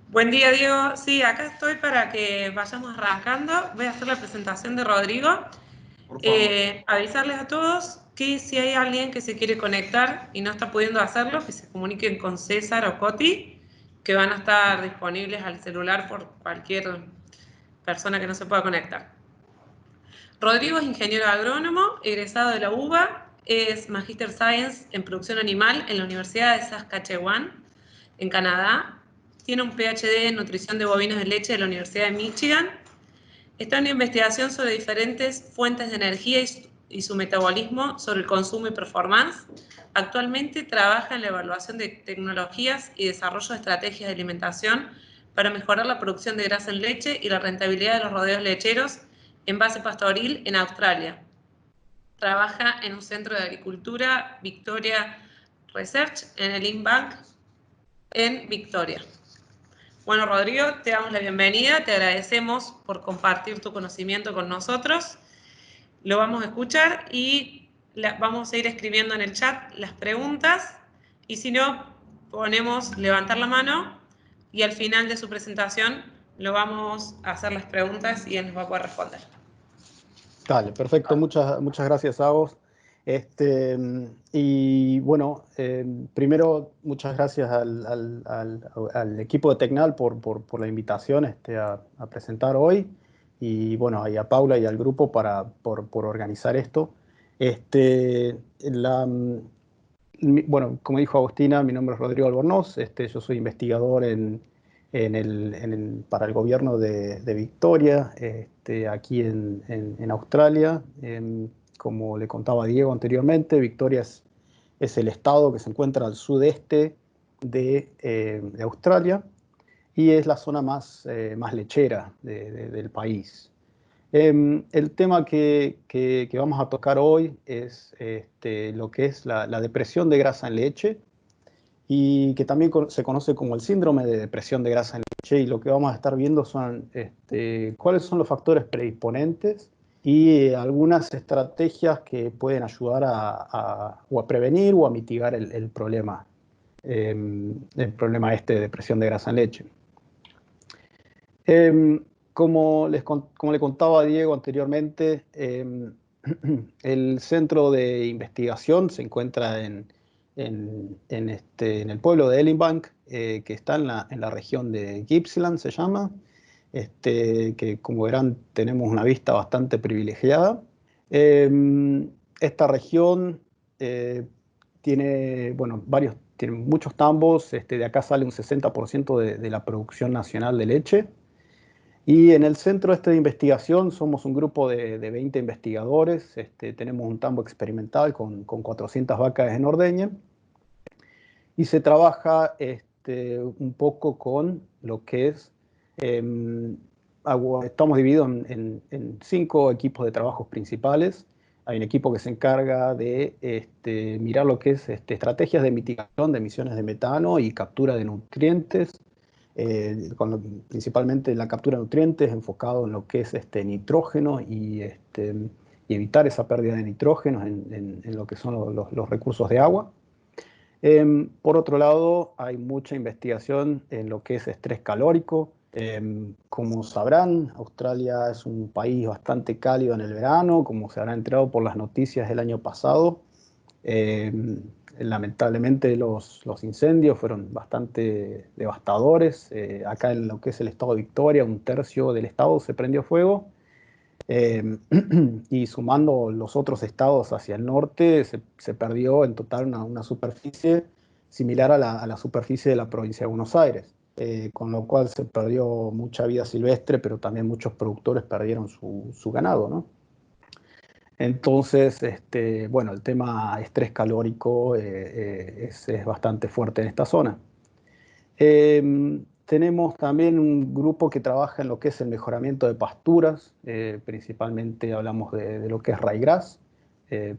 Buen día, Diego. Sí, acá estoy para que vayamos arrancando. Voy a hacer la presentación de Rodrigo. Por favor. Avisarles a todos que si hay alguien que se quiere conectar y no está pudiendo hacerlo, que se comuniquen con César o Coti, que van a estar disponibles al celular por cualquier persona que no se pueda conectar. Rodrigo es ingeniero agrónomo, egresado de la UBA, es Magister Science en producción animal en la Universidad de Saskatchewan, en Canadá. Tiene un PhD en nutrición de bovinos de leche de la Universidad de Michigan. Está en investigación sobre diferentes fuentes de energía y su metabolismo sobre el consumo y performance. Actualmente trabaja en la evaluación de tecnologías y desarrollo de estrategias de alimentación para mejorar la producción de grasa en leche y la rentabilidad de los rodeos lecheros en base pastoril en Australia. Trabaja en un centro de agricultura, Victoria Research, en el InBank, en Victoria. Bueno, Rodrigo, te damos la bienvenida, te agradecemos por compartir tu conocimiento con nosotros. Lo vamos a escuchar y vamos a ir escribiendo en el chat las preguntas y si no, ponemos levantar la mano y al final de su presentación lo vamos a hacer las preguntas y él nos va a poder responder. Dale, perfecto. Muchas gracias a vos. Y bueno, primero, muchas gracias al equipo de Tecnal por la invitación a presentar hoy. Y bueno, y a Paula y al grupo por organizar esto. Este, la, bueno, como dijo Agustina, mi nombre es Rodrigo Albornoz. Yo soy investigador para el gobierno de Victoria, aquí en Australia. Como le contaba Diego anteriormente, Victoria es el estado que se encuentra al sudeste de Australia y es la zona más lechera del país. El tema que vamos a tocar hoy es lo que es la depresión de grasa en leche y que también se conoce como el síndrome de depresión de grasa en leche, y lo que vamos a estar viendo son cuáles son los factores predisponentes y algunas estrategias que pueden ayudar o a prevenir o a mitigar el problema de depresión de grasa en leche. Como le contaba a Diego anteriormente, el centro de investigación se encuentra en el pueblo de Elibank, que está en la región de Gippsland, se llama, que como verán tenemos una vista bastante privilegiada. Esta región tiene muchos tambos. De acá sale un 60% de la producción nacional de leche. Y en el centro de investigación somos un grupo de 20 investigadores. Tenemos un tambo experimental con 400 vacas en ordeña. Y se trabaja un poco con lo que es... estamos divididos en 5 equipos de trabajos principales. Hay un equipo que se encarga de mirar lo que es estrategias de mitigación de emisiones de metano y captura de nutrientes. Principalmente la captura de nutrientes enfocado en lo que es nitrógeno y evitar esa pérdida de nitrógeno en lo que son los recursos de agua. Por otro lado, hay mucha investigación en lo que es estrés calórico. Como sabrán, Australia es un país bastante cálido en el verano, como se habrá enterado por las noticias del año pasado. Lamentablemente los incendios fueron bastante devastadores. Acá en lo que es el estado de Victoria, un tercio del estado se prendió fuego. Y sumando los otros estados hacia el norte, se perdió en total una superficie similar a la superficie de la provincia de Buenos Aires. Con lo cual se perdió mucha vida silvestre, pero también muchos productores perdieron su ganado, ¿no? Entonces, bueno, el tema estrés calórico es bastante fuerte en esta zona. Tenemos también un grupo que trabaja en lo que es el mejoramiento de pasturas. Principalmente hablamos de lo que es ryegrass,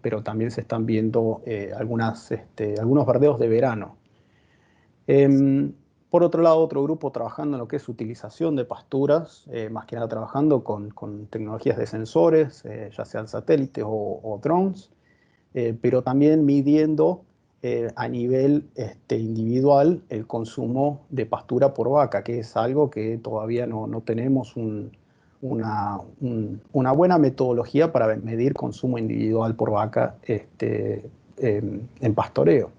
pero también se están viendo algunos verdeos de verano. Por otro lado, otro grupo trabajando en lo que es utilización de pasturas, más que nada trabajando con tecnologías de sensores, ya sean satélites o drones, pero también midiendo a nivel individual el consumo de pastura por vaca, que es algo que todavía no tenemos una buena metodología para medir consumo individual por vaca en pastoreo.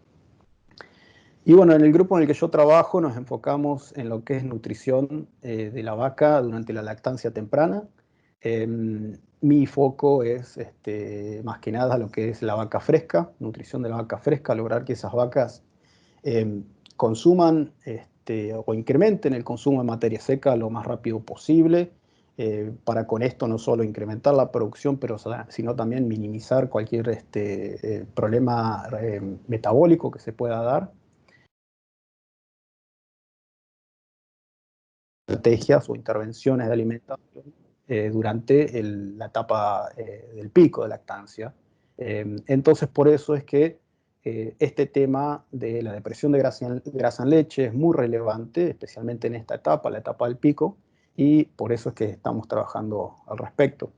Y bueno, en el grupo en el que yo trabajo nos enfocamos en lo que es nutrición de la vaca durante la lactancia temprana. Mi foco es más que nada lo que es la vaca fresca, nutrición de la vaca fresca, lograr que esas vacas consuman o incrementen el consumo de materia seca lo más rápido posible, para con esto no solo incrementar la producción, sino también minimizar cualquier problema metabólico que se pueda dar. Estrategias o intervenciones de alimentación durante la etapa del pico de lactancia. Entonces, por eso es que este tema de la depresión de grasa en leche es muy relevante, especialmente en esta etapa, la etapa del pico, y por eso es que estamos trabajando al respecto.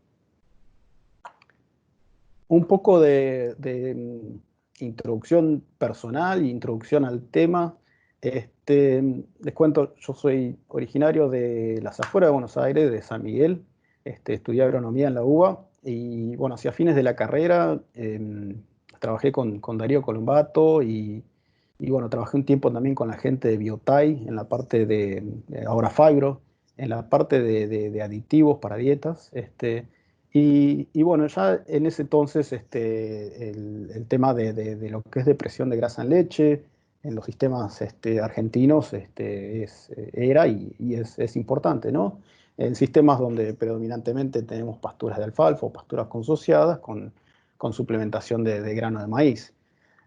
Un poco de introducción personal, introducción al tema. Les cuento, yo soy originario de las afueras de Buenos Aires, de San Miguel. Estudié agronomía en la UBA y bueno, hacia fines de la carrera trabajé con Darío Colombato y bueno, trabajé un tiempo también con la gente de Biotai en la parte de ahora Fibro, en la parte de aditivos para dietas. Y bueno, ya en ese entonces el tema de lo que es depresión de grasa en leche en los sistemas argentinos era y es importante, ¿no? En sistemas donde predominantemente tenemos pasturas de alfalfa o pasturas consociadas con suplementación de grano de maíz.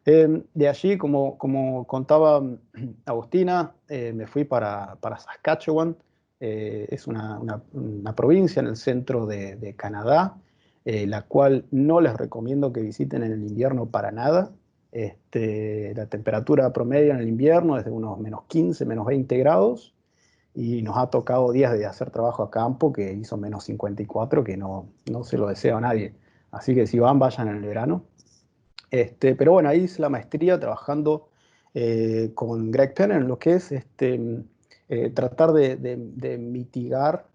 De allí, como contaba Agustina, me fui para Saskatchewan. Es una provincia en el centro de Canadá, la cual no les recomiendo que visiten en el invierno para nada. La temperatura promedio en el invierno es de unos -15, -20 grados, y nos ha tocado días de hacer trabajo a campo que hizo -54, que no se lo deseo a nadie. Así que si van, vayan en el verano. Pero bueno, ahí hice la maestría trabajando con Greg Penner en lo que es tratar de mitigar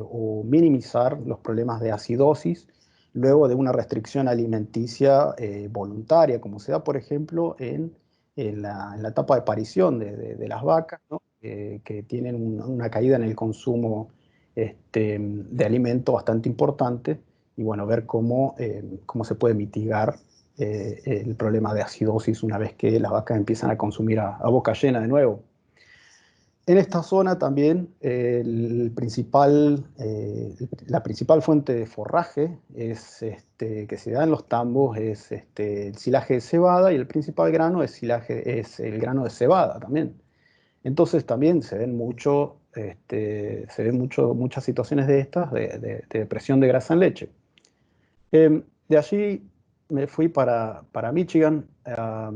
o minimizar los problemas de acidosis luego de una restricción alimenticia voluntaria, como se da, por ejemplo, en la etapa de parición de las vacas, ¿no? Que tienen una caída en el consumo de alimento bastante importante, y bueno, ver cómo se puede mitigar el problema de acidosis una vez que las vacas empiezan a consumir a boca llena de nuevo. En esta zona también la principal fuente de forraje que se da en los tambos es el silaje de cebada, y el principal grano es el grano de cebada también. Entonces también muchas situaciones de estas de depresión de grasa en leche. De allí me fui para Michigan a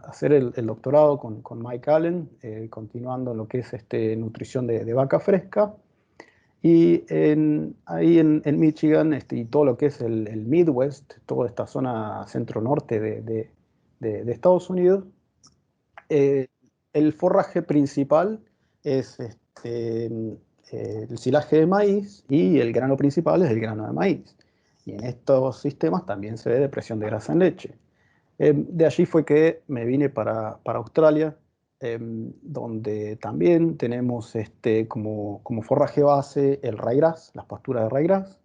hacer el doctorado con Mike Allen, continuando lo que es nutrición de vaca fresca. Y ahí en Michigan y todo lo que es el Midwest, toda esta zona centro-norte de Estados Unidos, eh, el forraje principal es el silaje de maíz, y el grano principal es el grano de maíz. Y en estos sistemas también se ve depresión de grasa en leche. De allí fue que me vine para Australia, donde también tenemos como forraje base el ryegrass, las pasturas de ryegrass,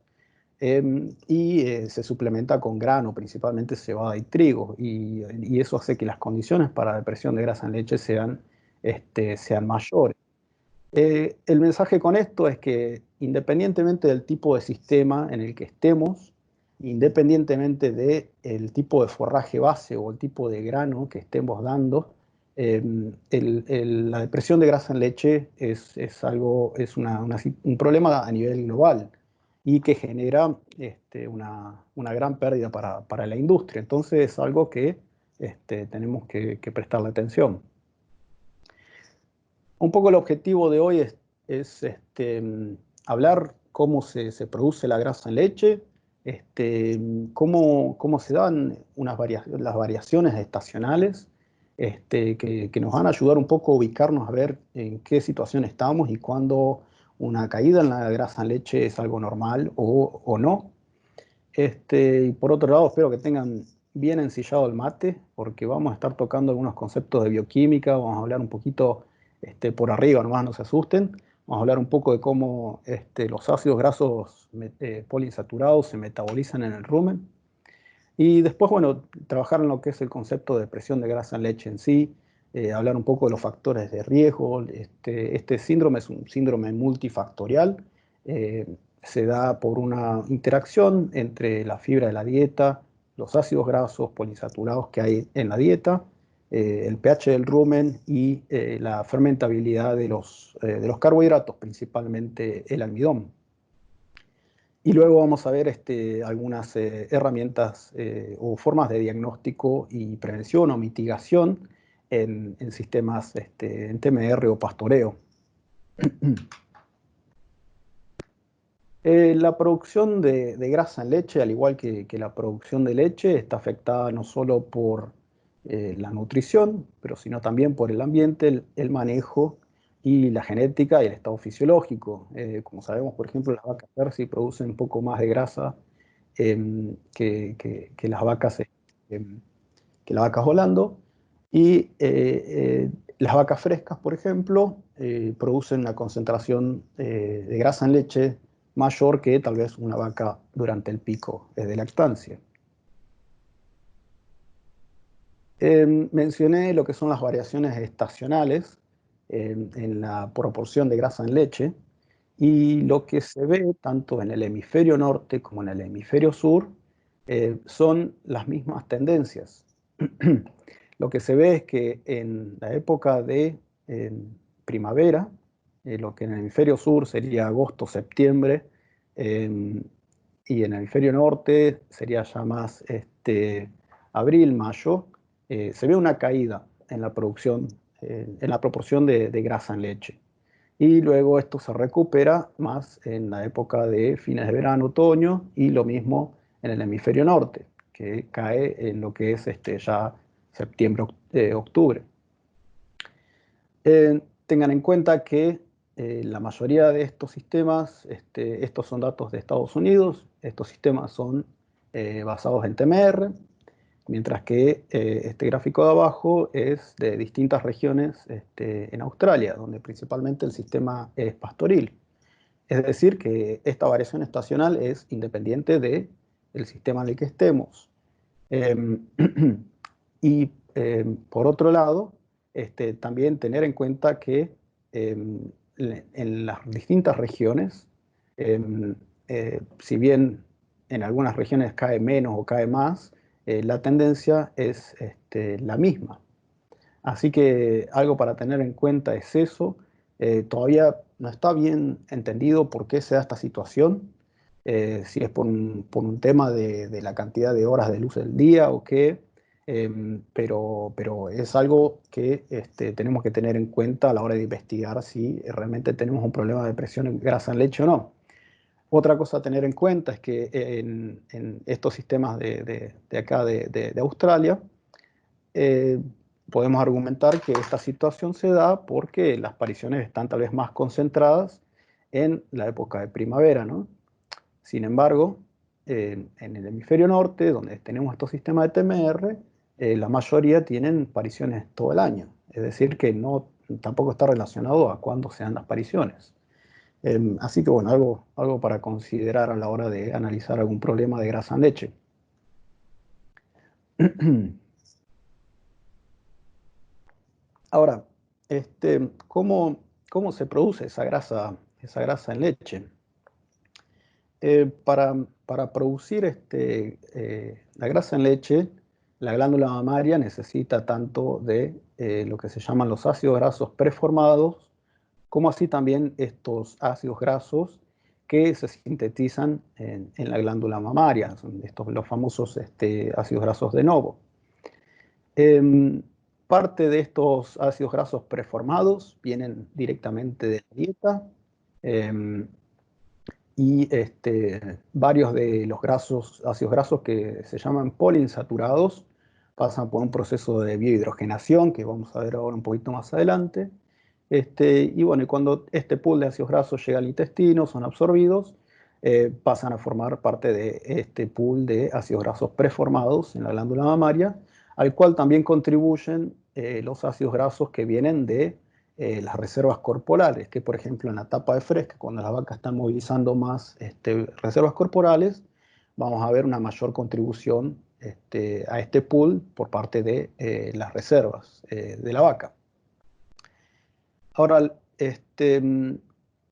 y se suplementa con grano, principalmente cebada y trigo, y eso hace que las condiciones para depresión de grasa en leche sean mayores. El mensaje con esto es que independientemente del tipo de sistema en el que estemos, independientemente del tipo de forraje base o el tipo de grano que estemos dando, la depresión de grasa en leche un problema a nivel global, y que genera una gran pérdida para la industria. Entonces es algo que tenemos que prestarle atención. Un poco el objetivo de hoy es hablar cómo se produce la grasa en leche, cómo se dan las variaciones estacionales, que nos van a ayudar un poco a ubicarnos a ver en qué situación estamos y cuándo una caída en la grasa en leche es algo normal o no. Y por otro lado, espero que tengan bien ensillado el mate, porque vamos a estar tocando algunos conceptos de bioquímica, vamos a hablar un poquito por arriba, nomás no se asusten, vamos a hablar un poco de cómo los ácidos grasos poliinsaturados se metabolizan en el rumen, y después, bueno, trabajar en lo que es el concepto de presión de grasa en leche en sí, hablar un poco de los factores de riesgo. Este síndrome es un síndrome multifactorial, eh, se da por una interacción entre la fibra de la dieta, los ácidos grasos poliinsaturados que hay en la dieta, el pH del rumen y la fermentabilidad de los carbohidratos, principalmente el almidón. Y luego vamos a ver algunas herramientas o formas de diagnóstico y prevención o mitigación en sistemas en TMR o pastoreo. La producción de grasa en leche, al igual que la producción de leche, está afectada no solo por la nutrición, pero sino también por el ambiente, el manejo y la genética y el estado fisiológico. Como sabemos, por ejemplo, las vacas Jersey producen un poco más de grasa que las vacas que las vacas Holando, y las vacas frescas, por ejemplo, producen una concentración de grasa en leche mayor que tal vez una vaca durante el pico de lactancia. Mencioné lo que son las variaciones estacionales en la proporción de grasa en leche, y lo que se ve tanto en el hemisferio norte como en el hemisferio sur son las mismas tendencias. Lo que se ve es que en la época de primavera, lo que en el hemisferio sur sería agosto, septiembre, y en el hemisferio norte sería ya más abril, mayo, se ve una caída en la producción, en la proporción de grasa en leche. Y luego esto se recupera más en la época de fines de verano, otoño, y lo mismo en el hemisferio norte, que cae en lo que es ya septiembre, octubre. Tengan en cuenta que la mayoría de estos sistemas, estos son datos de Estados Unidos, estos sistemas son basados en TMR, mientras que este gráfico de abajo es de distintas regiones en Australia, donde principalmente el sistema es pastoril. Es decir, que esta variación estacional es independiente del sistema en el que estemos. Y por otro lado, también tener en cuenta que en las distintas regiones, si bien en algunas regiones cae menos o cae más, la tendencia es la misma. Así que algo para tener en cuenta es eso. Todavía no está bien entendido por qué se da esta situación, si es por un tema de la cantidad de horas de luz del día o qué, pero es algo que tenemos que tener en cuenta a la hora de investigar si realmente tenemos un problema de presión en grasa en leche o no. Otra cosa a tener en cuenta es que en estos sistemas de acá de Australia, eh, podemos argumentar que esta situación se da porque las pariciones están tal vez más concentradas en la época de primavera, ¿no? Sin embargo, en el hemisferio norte, donde tenemos estos sistemas de TMR, la mayoría tienen pariciones todo el año. Es decir, que tampoco está relacionado a cuándo se dan las pariciones. Así que bueno, algo para considerar a la hora de analizar algún problema de grasa en leche. Ahora, ¿cómo se produce esa grasa en leche? Para producir la grasa en leche, la glándula mamaria necesita tanto de lo que se llaman los ácidos grasos preformados, como así también estos ácidos grasos que se sintetizan en la glándula mamaria, son los famosos ácidos grasos de novo. Parte de estos ácidos grasos preformados vienen directamente de la dieta, y varios de los ácidos grasos que se llaman poliinsaturados pasan por un proceso de biohidrogenación que vamos a ver ahora un poquito más adelante. Y bueno, y cuando este pool de ácidos grasos llega al intestino, son absorbidos, pasan a formar parte de este pool de ácidos grasos preformados en la glándula mamaria, al cual también contribuyen los ácidos grasos que vienen de las reservas corporales, que por ejemplo en la etapa de fresca, cuando las vacas están movilizando más reservas corporales, vamos a ver una mayor contribución a este pool por parte de las reservas de la vaca. Ahora,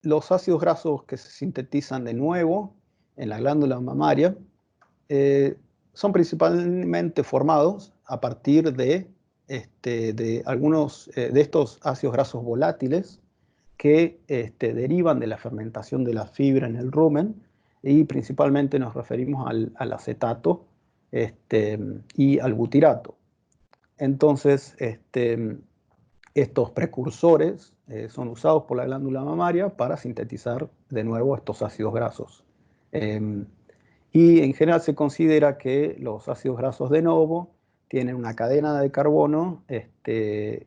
los ácidos grasos que se sintetizan de nuevo en la glándula mamaria son principalmente formados a partir de algunos de estos ácidos grasos volátiles que derivan de la fermentación de la fibra en el rumen, y principalmente nos referimos al acetato y al butirato. Entonces, estos precursores son usados por la glándula mamaria para sintetizar de nuevo estos ácidos grasos. Y en general se considera que los ácidos grasos de novo tienen una cadena de carbono, tiene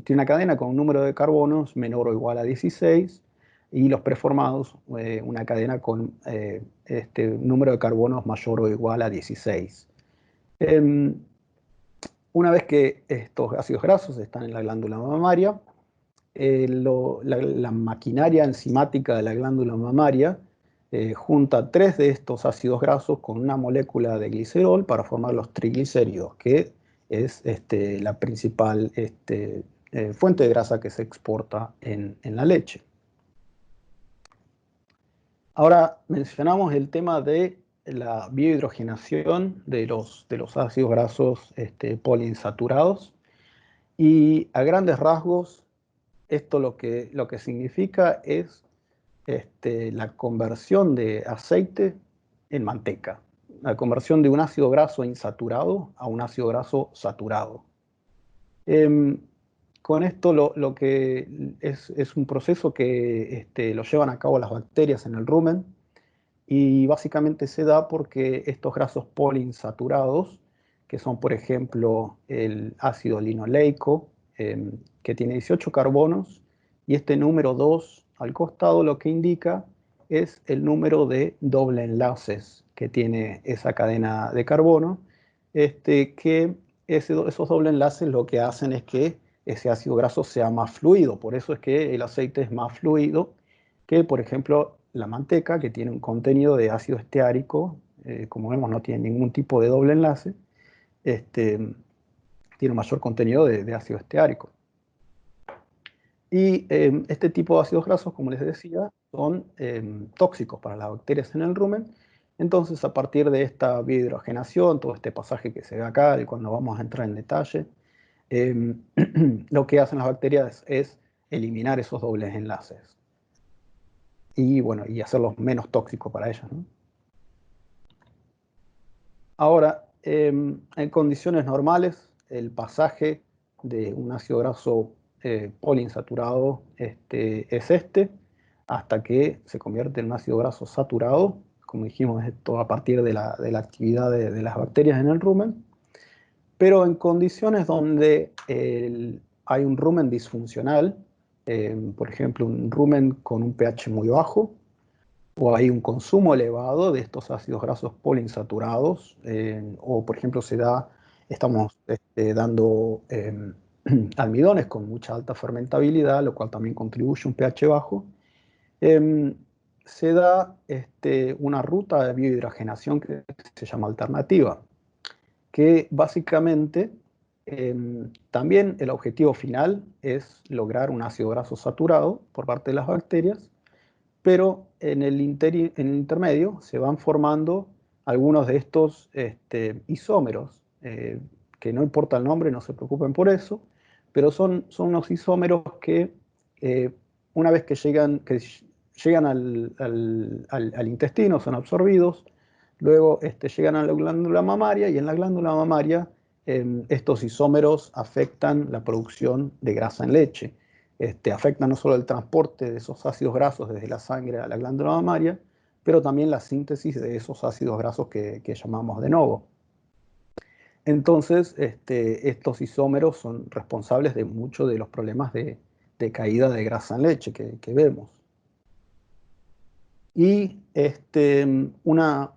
una cadena con un número de carbonos menor o igual a 16, y los preformados una cadena con número de carbonos mayor o igual a 16. Una vez que estos ácidos grasos están en la glándula mamaria, la maquinaria enzimática de la glándula mamaria junta 3 de estos ácidos grasos con una molécula de glicerol para formar los triglicéridos, que es la principal fuente de grasa que se exporta en la leche. Ahora mencionamos el tema de la biohidrogenación de los ácidos grasos poliinsaturados, y a grandes rasgos esto lo que significa es la conversión de aceite en manteca, la conversión de un ácido graso insaturado a un ácido graso saturado. Con esto lo que es un proceso que lo llevan a cabo las bacterias en el rumen, y básicamente se da porque estos grasos poliinsaturados, que son por ejemplo el ácido linoleico, que tiene 18 carbonos, y este número 2 al costado lo que indica es el número de doble enlaces que tiene esa cadena de carbono, que esos doble enlaces lo que hacen es que ese ácido graso sea más fluido. Por eso es que el aceite es más fluido que, por ejemplo, la manteca, que tiene un contenido de ácido esteárico, como vemos no tiene ningún tipo de doble enlace, tiene un mayor contenido de ácido esteárico. Y este tipo de ácidos grasos, como les decía, son tóxicos para las bacterias en el rumen. Entonces, a partir de esta biohidrogenación, todo este pasaje que se ve acá, y cuando vamos a entrar en detalle, lo que hacen las bacterias es eliminar esos dobles enlaces y, bueno, y hacerlos menos tóxicos para ellas, ¿no? Ahora, en condiciones normales, el pasaje de un ácido graso poliinsaturado es hasta que se convierte en un ácido graso saturado. Como dijimos, esto a partir de la actividad de las bacterias en el rumen. Pero en condiciones donde hay un rumen disfuncional, por ejemplo, un rumen con un pH muy bajo, o hay un consumo elevado de estos ácidos grasos poliinsaturados, o por ejemplo estamos dando almidones con mucha alta fermentabilidad, lo cual también contribuye a un pH bajo, se da una ruta de biohidrogenación que se llama alternativa, que básicamente también el objetivo final es lograr un ácido graso saturado por parte de las bacterias, pero en el intermedio se van formando algunos de estos isómeros, que no importa el nombre, no se preocupen por eso, pero son unos isómeros que una vez que llegan al intestino son absorbidos, luego llegan a la glándula mamaria, y en la glándula mamaria estos isómeros afectan la producción de grasa en leche. Afecta no solo el transporte de esos ácidos grasos desde la sangre a la glándula mamaria, pero también la síntesis de esos ácidos grasos que llamamos de novo. Entonces, estos isómeros son responsables de muchos de los problemas de caída de grasa en leche que vemos. Y una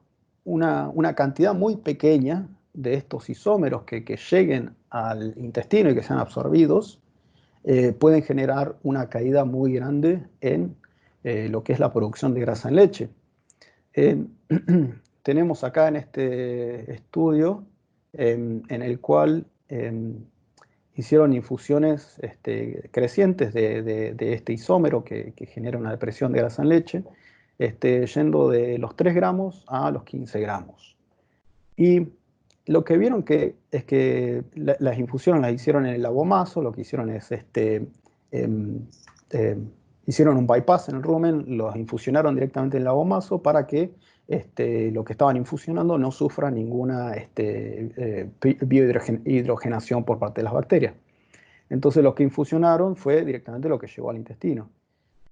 cantidad muy pequeña de estos isómeros que lleguen al intestino y que sean absorbidos, pueden generar una caída muy grande en lo que es la producción de grasa en leche. Tenemos acá en este estudio en el cual hicieron infusiones crecientes de este isómero que genera una depresión de grasa en leche, yendo de los 3 gramos a los 15 gramos. Y lo que vieron es que las infusiones las hicieron en el labomaso. Lo que hicieron es, hicieron un bypass en el rumen, los infusionaron directamente en el labomaso para que lo que estaban infusionando no sufra ninguna biohidrogenación por parte de las bacterias. Entonces lo que infusionaron fue directamente lo que llegó al intestino.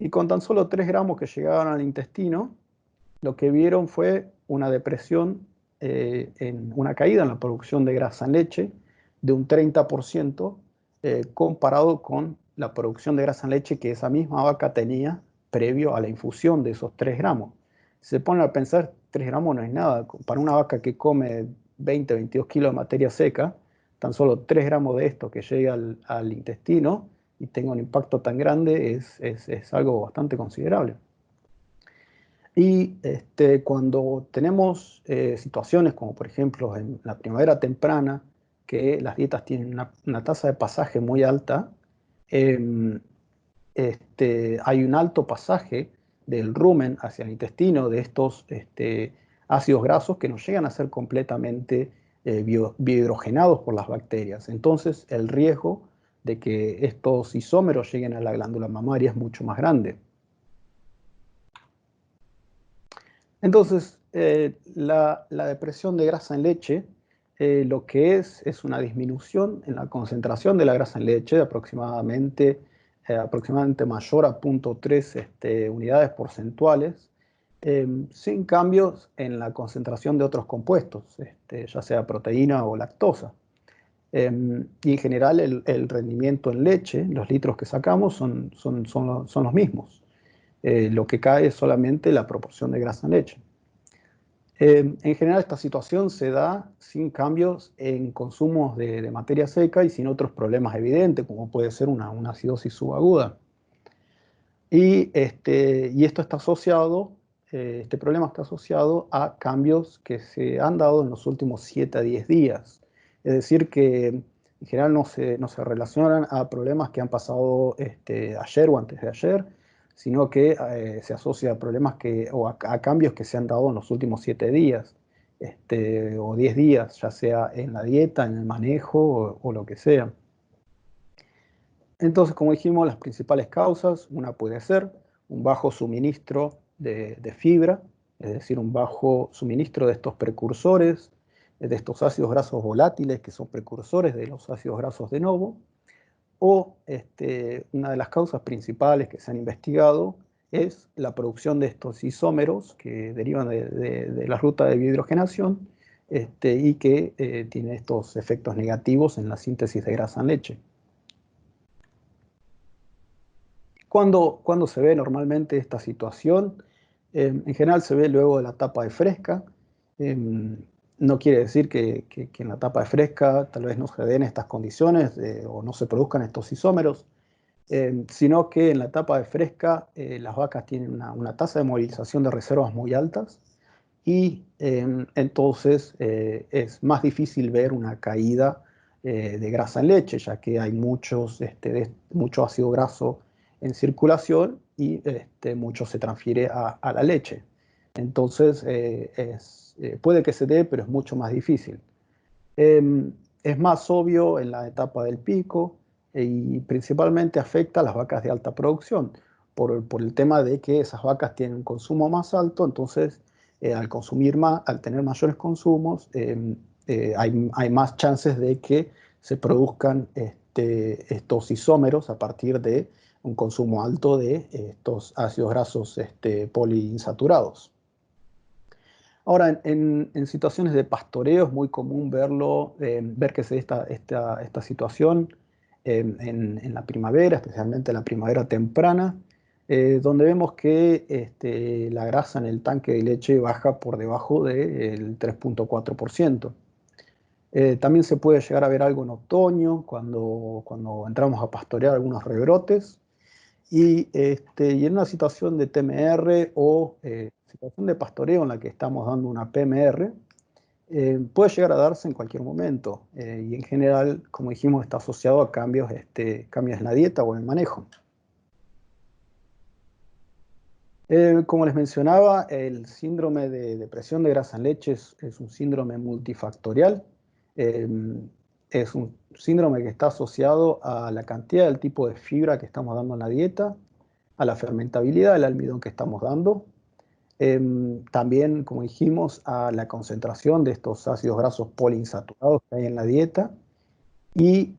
Y con tan solo 3 gramos que llegaban al intestino, lo que vieron fue una depresión, una caída en la producción de grasa en leche de un 30%, comparado con la producción de grasa en leche que esa misma vaca tenía previo a la infusión de esos 3 gramos. Si se ponen a pensar, 3 gramos no es nada. Para una vaca que come 20, 22 kilos de materia seca, tan solo 3 gramos de esto que llega al intestino y tenga un impacto tan grande es algo bastante considerable. Y cuando tenemos situaciones como por ejemplo en la primavera temprana, que las dietas tienen una tasa de pasaje muy alta, hay un alto pasaje del rumen hacia el intestino de estos ácidos grasos que no llegan a ser completamente biohidrogenados por las bacterias. Entonces el riesgo de que estos isómeros lleguen a la glándula mamaria es mucho más grande. Entonces, la depresión de grasa en leche lo que es una disminución en la concentración de la grasa en leche de aproximadamente mayor a 0.3 unidades porcentuales, sin cambios en la concentración de otros compuestos, ya sea proteína o lactosa. Y en general el rendimiento en leche, los litros que sacamos son los mismos. Lo que cae es solamente la proporción de grasa en leche. En general esta situación se da sin cambios en consumos de materia seca y sin otros problemas evidentes, como puede ser una acidosis subaguda. Y esto está asociado, este problema está asociado a cambios que se han dado en los últimos 7 a 10 días. Es decir, que en general no se relacionan a problemas que han pasado ayer o antes de ayer, sino que se asocia a problemas o a cambios que se han dado en los últimos 7 días o 10 días, ya sea en la dieta, en el manejo o lo que sea. Entonces, como dijimos, las principales causas, una puede ser un bajo suministro de fibra, es decir, un bajo suministro de estos precursores, de estos ácidos grasos volátiles que son precursores de los ácidos grasos de novo. O una de las causas principales que se han investigado es la producción de estos isómeros que derivan de la ruta de biohidrogenación y que tiene estos efectos negativos en la síntesis de grasa en leche. ¿Cuándo se ve normalmente esta situación? En general se ve luego de la etapa de fresca. No quiere decir que en la etapa de fresca tal vez no se den estas condiciones o no se produzcan estos isómeros, sino que en la etapa de fresca las vacas tienen una tasa de movilización de reservas muy altas y entonces es más difícil ver una caída de grasa en leche, ya que hay mucho ácido graso en circulación y mucho se transfiere a la leche. Entonces puede que se dé, pero es mucho más difícil. Es más obvio en la etapa del pico y principalmente afecta a las vacas de alta producción por el tema de que esas vacas tienen un consumo más alto. Entonces al tener mayores consumos hay más chances de que se produzcan estos isómeros a partir de un consumo alto de estos ácidos grasos poliinsaturados. Ahora, en situaciones de pastoreo es muy común ver que se da esta situación en la primavera, especialmente en la primavera temprana, donde vemos que la grasa en el tanque de leche baja por debajo del 3,4%. También se puede llegar a ver algo en otoño, cuando entramos a pastorear algunos rebrotes. Y en una situación de TMR o situación de pastoreo en la que estamos dando una PMR, puede llegar a darse en cualquier momento. Y en general, como dijimos, está asociado a cambios en la dieta o en el manejo. Como les mencionaba, el síndrome de depresión de grasa en leche es un síndrome multifactorial. Eh, es un síndrome que está asociado a la cantidad del tipo de fibra que estamos dando en la dieta, a la fermentabilidad del almidón que estamos dando, también, como dijimos, a la concentración de estos ácidos grasos poliinsaturados que hay en la dieta y,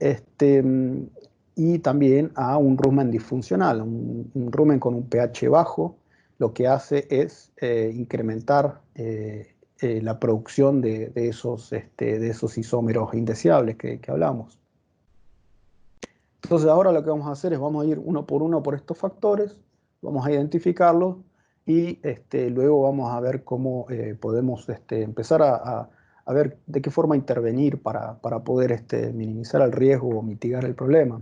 y también a un rumen disfuncional, un rumen con un pH bajo, lo que hace es incrementar la producción de esos isómeros indeseables que hablamos. Entonces ahora lo que vamos a hacer es vamos a ir uno por estos factores, vamos a identificarlos y luego vamos a ver cómo podemos empezar a ver de qué forma intervenir para poder minimizar el riesgo o mitigar el problema.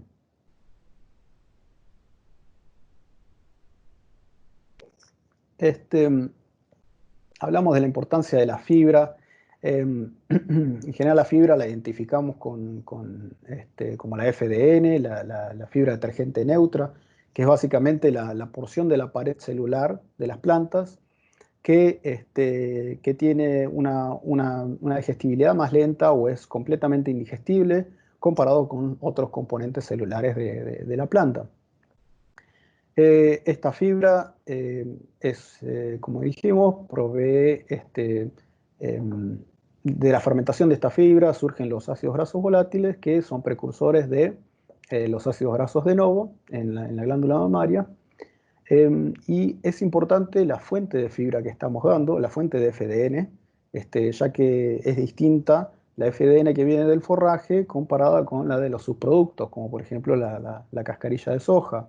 Hablamos de la importancia de la fibra. En general la fibra la identificamos como la FDN, la fibra detergente neutra, que es básicamente la porción de la pared celular de las plantas que tiene una digestibilidad más lenta o es completamente indigestible comparado con otros componentes celulares de la planta. Esta fibra como dijimos, provee de la fermentación de esta fibra surgen los ácidos grasos volátiles que son precursores de los ácidos grasos de novo en la glándula mamaria. Y es importante la fuente de fibra que estamos dando, la fuente de FDN, ya que es distinta la FDN que viene del forraje comparada con la de los subproductos, como por ejemplo la cascarilla de soja.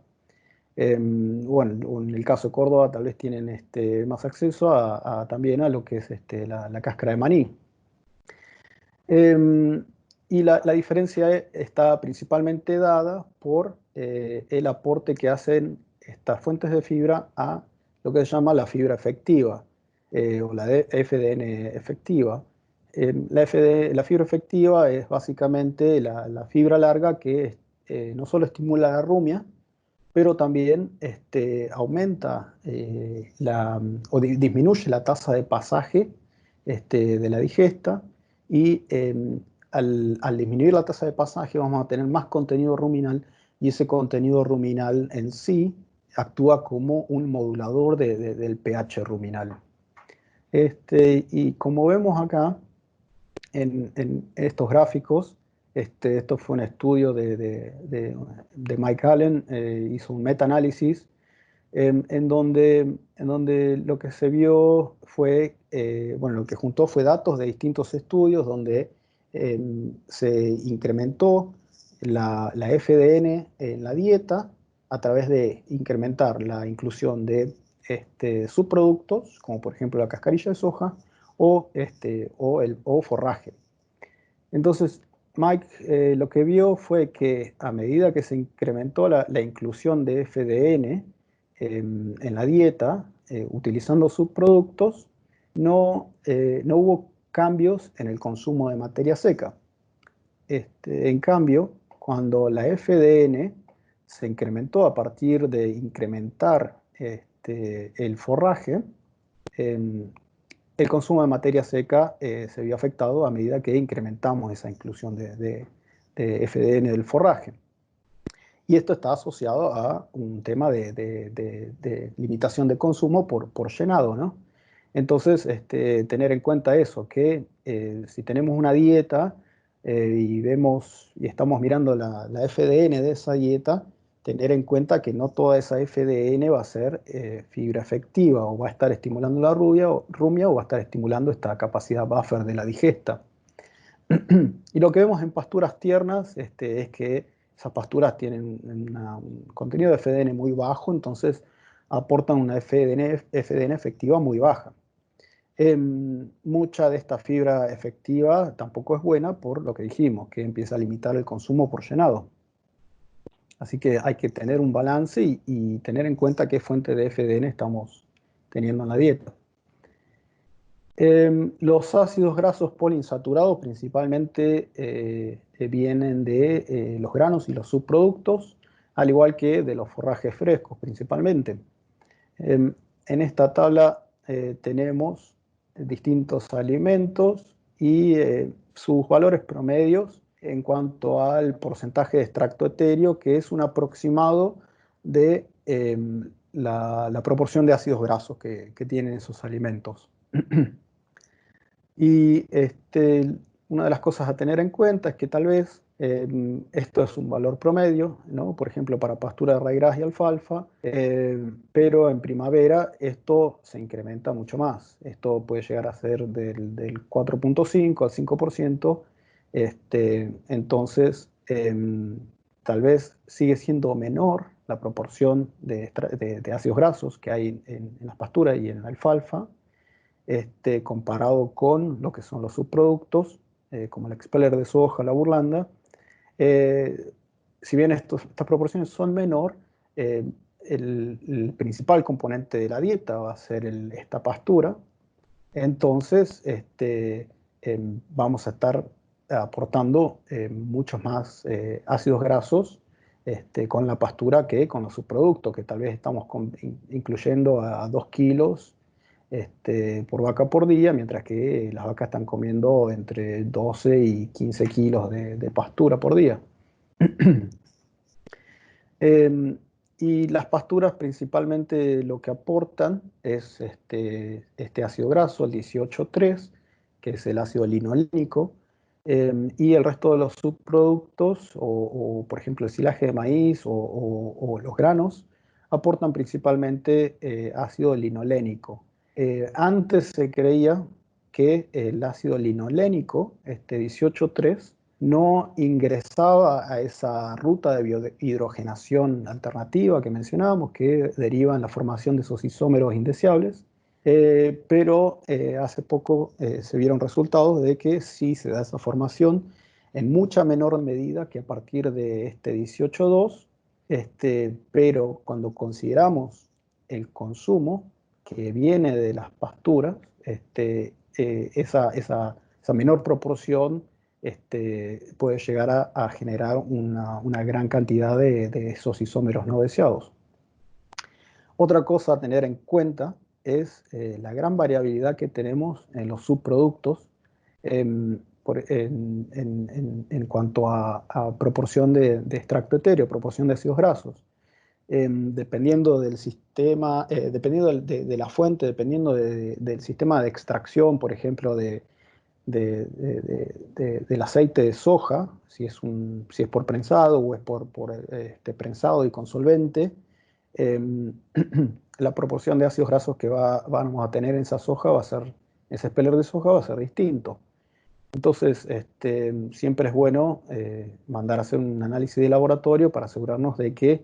Bueno, en el caso de Córdoba tal vez tienen más acceso también a lo que es la cáscara de maní. Y la diferencia está principalmente dada por el aporte que hacen estas fuentes de fibra a lo que se llama la fibra efectiva o la FDN efectiva. La fibra efectiva es básicamente la fibra larga que no solo estimula la rumia, pero también aumenta disminuye la tasa de pasaje de la digesta y al disminuir la tasa de pasaje vamos a tener más contenido ruminal y ese contenido ruminal en sí actúa como un modulador del pH ruminal. Y como vemos acá en estos gráficos, esto fue un estudio de Mike Allen, hizo un meta-análisis en donde lo que se vio fue, bueno, lo que juntó fue datos de distintos estudios donde se incrementó la FDN en la dieta a través de incrementar la inclusión de subproductos, como por ejemplo la cascarilla de soja o forraje. Entonces, Mike lo que vio fue que a medida que se incrementó la inclusión de FDN en la dieta, utilizando subproductos, no hubo cambios en el consumo de materia seca. En cambio, cuando la FDN se incrementó a partir de incrementar el forraje, el consumo de materia seca se vio afectado a medida que incrementamos esa inclusión de FDN del forraje. Y esto está asociado a un tema de limitación de consumo por llenado, ¿no? Entonces, tener en cuenta eso, que si tenemos una dieta y estamos mirando la FDN de esa dieta, tener en cuenta que no toda esa FDN va a ser fibra efectiva, o va a estar estimulando la rumia o va a estar estimulando esta capacidad buffer de la digesta. Y lo que vemos en pasturas tiernas es que esas pasturas tienen un contenido de FDN muy bajo, entonces aportan una FDN efectiva muy baja. Mucha de esta fibra efectiva tampoco es buena por lo que dijimos, que empieza a limitar el consumo por llenado. Así que hay que tener un balance y tener en cuenta qué fuente de FDN estamos teniendo en la dieta. Los ácidos grasos poliinsaturados principalmente vienen de los granos y los subproductos, al igual que de los forrajes frescos principalmente. En esta tabla tenemos distintos alimentos y sus valores promedios en cuanto al porcentaje de extracto etéreo, que es un aproximado de la proporción de ácidos grasos que tienen esos alimentos. Y una de las cosas a tener en cuenta es que tal vez esto es un valor promedio, ¿no? Por ejemplo, para pastura de raigras y alfalfa, pero en primavera esto se incrementa mucho más. Esto puede llegar a ser del 4.5 al 5%. Entonces, tal vez sigue siendo menor la proporción de ácidos grasos que hay en las pasturas y en la alfalfa, comparado con lo que son los subproductos, como el expeller de soja, la burlanda. Si bien estas proporciones son menor, el principal componente de la dieta va a ser esta pastura. Entonces, vamos a estar aportando muchos más ácidos grasos con la pastura que con los subproductos, que tal vez estamos incluyendo a 2 kilos por vaca por día, mientras que las vacas están comiendo entre 12 y 15 kilos de pastura por día. Y las pasturas principalmente lo que aportan es este ácido graso, el 18,3, que es el ácido linolénico, y el resto de los subproductos, o por ejemplo el silaje de maíz o los granos, aportan principalmente ácido linolénico. Antes se creía que el ácido linolénico, este 18,3, no ingresaba a esa ruta de biohidrogenación alternativa que mencionábamos, que deriva en la formación de esos isómeros indeseables, pero hace poco se vieron resultados de que sí se da esa formación en mucha menor medida que a partir de este 18,2, pero cuando consideramos el consumo que viene de las pasturas, esa menor proporción puede llegar a generar una gran cantidad de esos isómeros no deseados. Otra cosa a tener en cuenta es la gran variabilidad que tenemos en los subproductos en cuanto a proporción de extracto etéreo, proporción de ácidos grasos. Dependiendo del sistema, dependiendo de la fuente, dependiendo del sistema de extracción, por ejemplo, del aceite de soja, si es por prensado o es por prensado y con solvente, la proporción de ácidos grasos que vamos a tener en esa soja va a ser, ese expeller de soja va a ser distinto. Entonces, siempre es bueno mandar a hacer un análisis de laboratorio para asegurarnos de que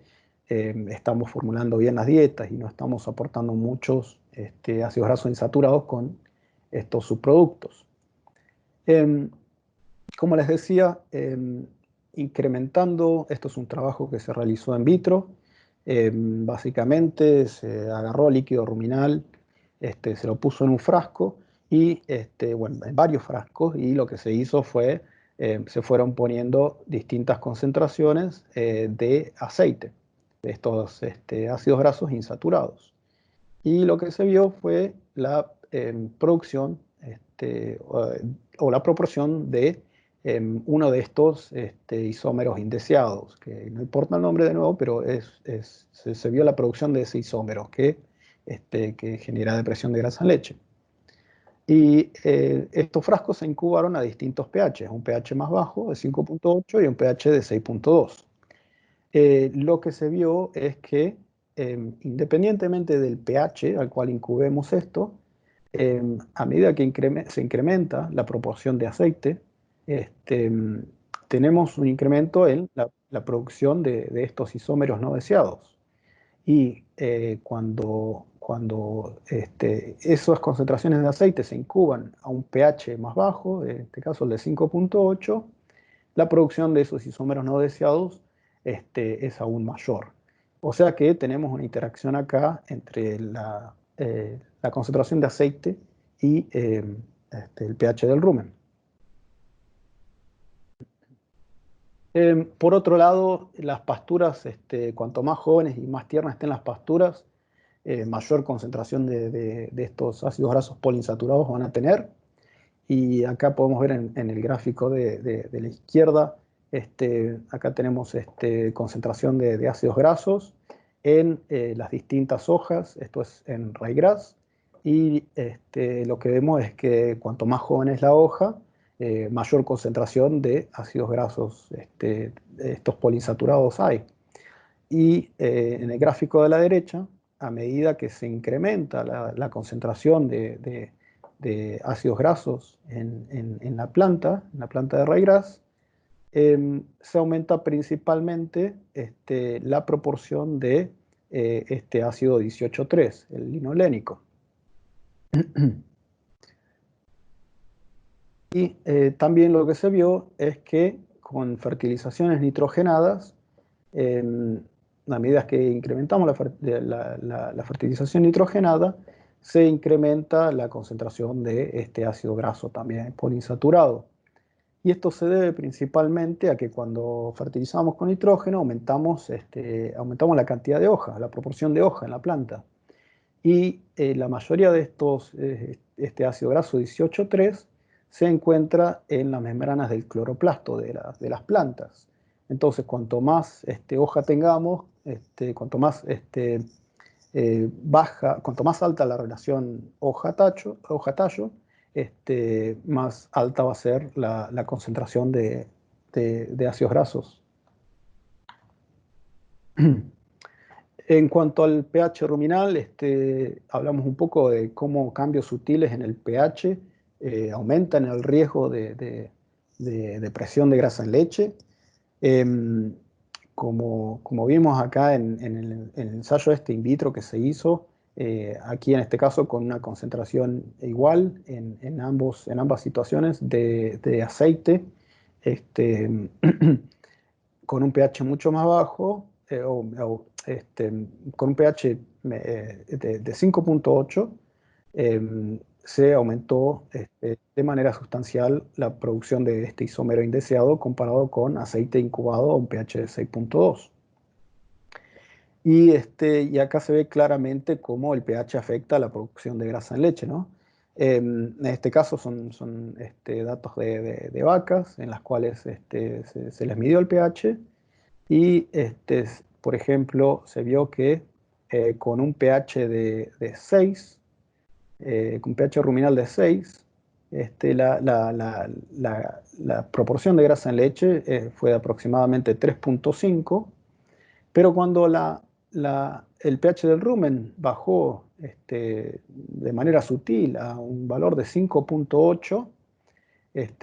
estamos formulando bien las dietas y no estamos aportando muchos ácidos grasos insaturados con estos subproductos. Como les decía, incrementando, esto es un trabajo que se realizó en vitro, básicamente se agarró líquido ruminal, se lo puso en un frasco y, bueno, en varios frascos, y lo que se hizo fue, se fueron poniendo distintas concentraciones de aceite, de estos ácidos grasos insaturados. Y lo que se vio fue la producción o la proporción de uno de estos isómeros indeseados, que no importa el nombre de nuevo, pero se vio la producción de ese isómero que genera depresión de grasa en leche. Y estos frascos se incubaron a distintos pH, un pH más bajo de 5.8 y un pH de 6.2. lo que se vio es que independientemente del pH al cual incubemos esto, a medida que se incrementa la proporción de aceite, tenemos un incremento en la producción de estos isómeros no deseados. Y cuando esas concentraciones de aceite se incuban a un pH más bajo, en este caso el de 5,8, la producción de esos isómeros no deseados es aún mayor. O sea que tenemos una interacción acá entre la concentración de aceite y el pH del rumen. Por otro lado, las pasturas, cuanto más jóvenes y más tiernas estén las pasturas, mayor concentración de estos ácidos grasos poliinsaturados van a tener. Y acá podemos ver en el gráfico de la izquierda, acá tenemos concentración de ácidos grasos en las distintas hojas, esto es en ryegrass, y lo que vemos es que cuanto más joven es la hoja, mayor concentración de ácidos grasos, estos poliinsaturados hay. Y en el gráfico de la derecha, a medida que se incrementa la concentración de ácidos grasos en la planta de ryegrass, se aumenta principalmente la proporción de este ácido 18,3, el linolénico. Y también lo que se vio es que con fertilizaciones nitrogenadas, a medida que incrementamos la fertilización nitrogenada, se incrementa la concentración de este ácido graso también poliinsaturado. Y esto se debe principalmente a que cuando fertilizamos con nitrógeno aumentamos la cantidad de hoja, la proporción de hoja en la planta. Y la mayoría de este ácido graso 18,3 se encuentra en las membranas del cloroplasto de las plantas. Entonces, cuanto más hoja tengamos, cuanto más cuanto más alta la relación hoja-tallo, más alta va a ser la concentración de ácidos grasos. En cuanto al pH ruminal, hablamos un poco de cómo cambios sutiles en el pH aumentan el riesgo de depresión de grasa en leche. Como vimos acá en el ensayo in vitro que se hizo, aquí en este caso con una concentración igual en ambas situaciones de aceite, con un pH mucho más bajo, con un pH de 5,8, se aumentó de manera sustancial la producción de este isómero indeseado comparado con aceite incubado a un pH de 6,2. Y acá se ve claramente cómo el pH afecta a la producción de grasa en leche, ¿no? En este caso son datos de vacas en las cuales se les midió el pH y, por ejemplo, se vio que con un pH de 6, con pH ruminal de 6, la proporción de grasa en leche fue de aproximadamente 3,5, pero cuando el pH del rumen bajó de manera sutil a un valor de 5,8,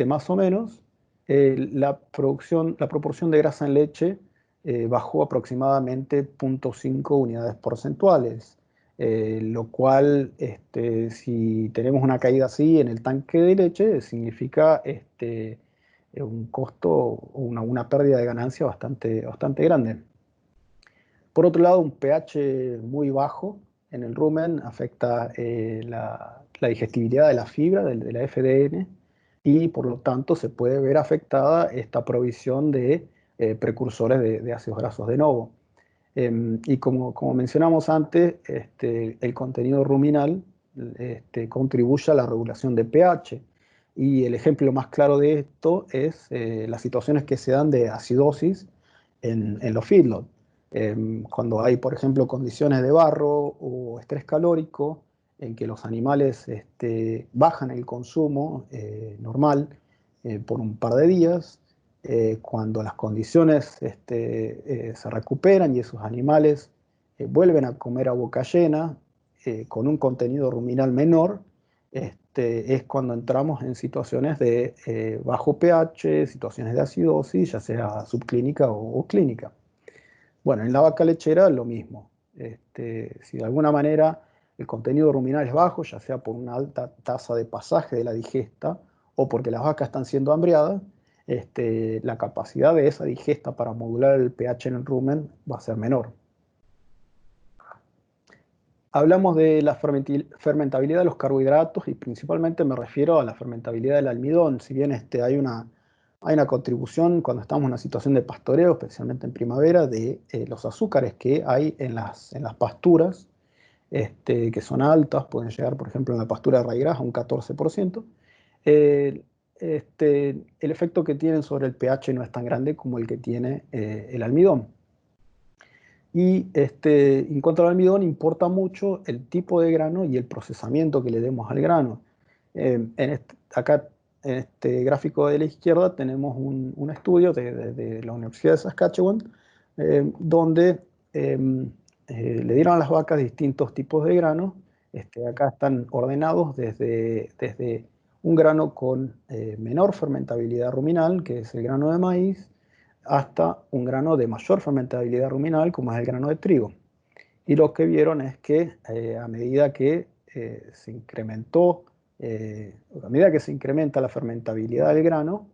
más o menos, la proporción de grasa en leche bajó aproximadamente 0,5 unidades porcentuales, lo cual, si tenemos una caída así en el tanque de leche, significa un costo o una pérdida de ganancia bastante grande. Por otro lado, un pH muy bajo en el rumen afecta la digestibilidad de la fibra, de la FDN, y por lo tanto se puede ver afectada esta provisión de precursores de ácidos grasos de novo. Y como mencionamos antes, el contenido ruminal contribuye a la regulación de pH. Y el ejemplo más claro de esto es las situaciones que se dan de acidosis en los feedlots. Cuando hay, por ejemplo, condiciones de barro o estrés calórico en que los animales bajan el consumo normal por un par de días, cuando las condiciones se recuperan y esos animales vuelven a comer a boca llena, con un contenido ruminal menor, es cuando entramos en situaciones de bajo pH, situaciones de acidosis, ya sea subclínica o clínica. Bueno, en la vaca lechera lo mismo. Si de alguna manera el contenido ruminal es bajo, ya sea por una alta tasa de pasaje de la digesta o porque las vacas están siendo hambriadas, la capacidad de esa digesta para modular el pH en el rumen va a ser menor. Hablamos de la fermentabilidad de los carbohidratos y principalmente me refiero a la fermentabilidad del almidón. Si bien hay una contribución cuando estamos en una situación de pastoreo, especialmente en primavera, de los azúcares que hay en las pasturas, que son altas, pueden llegar, por ejemplo, en la pastura de raigras a un 14%. El, el efecto que tienen sobre el pH no es tan grande como el que tiene el almidón. Y en cuanto al almidón, importa mucho el tipo de grano y el procesamiento que le demos al grano. Acá en este gráfico de la izquierda tenemos un estudio de la Universidad de Saskatchewan, donde le dieron a las vacas distintos tipos de grano. Acá están ordenados desde un grano con menor fermentabilidad ruminal, que es el grano de maíz, hasta un grano de mayor fermentabilidad ruminal, como es el grano de trigo. Y lo que vieron es que a medida que se incrementó, a medida que se incrementa la fermentabilidad del grano,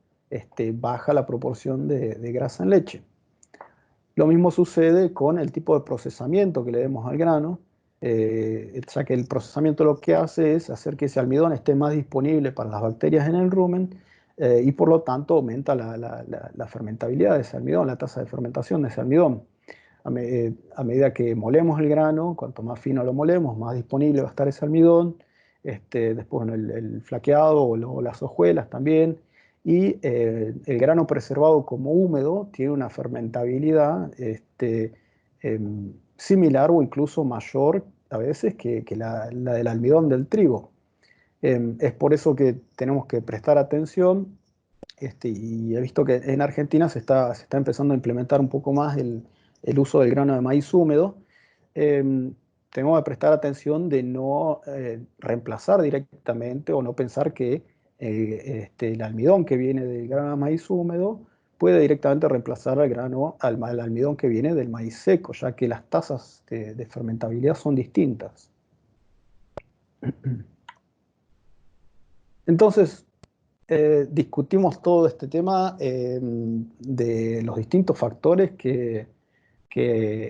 baja la proporción de grasa en leche. Lo mismo sucede con el tipo de procesamiento que le demos al grano, ya que el procesamiento lo que hace es hacer que ese almidón esté más disponible para las bacterias en el rumen, y por lo tanto aumenta la fermentabilidad de ese almidón, la tasa de fermentación de ese almidón. A medida que molemos el grano, cuanto más fino lo molemos, más disponible va a estar ese almidón. Después el flaqueado o las hojuelas también. Y el grano preservado como húmedo tiene una fermentabilidad similar o incluso mayor a veces que la del almidón del trigo. Es por eso que tenemos que prestar atención, y he visto que en Argentina se está empezando a implementar un poco más el uso del grano de maíz húmedo. Tenemos que prestar atención de no reemplazar directamente o no pensar que el almidón que viene del grano de maíz húmedo puede directamente reemplazar al almidón que viene del maíz seco, ya que las tasas de fermentabilidad son distintas. Entonces, discutimos todo este tema de los distintos factores que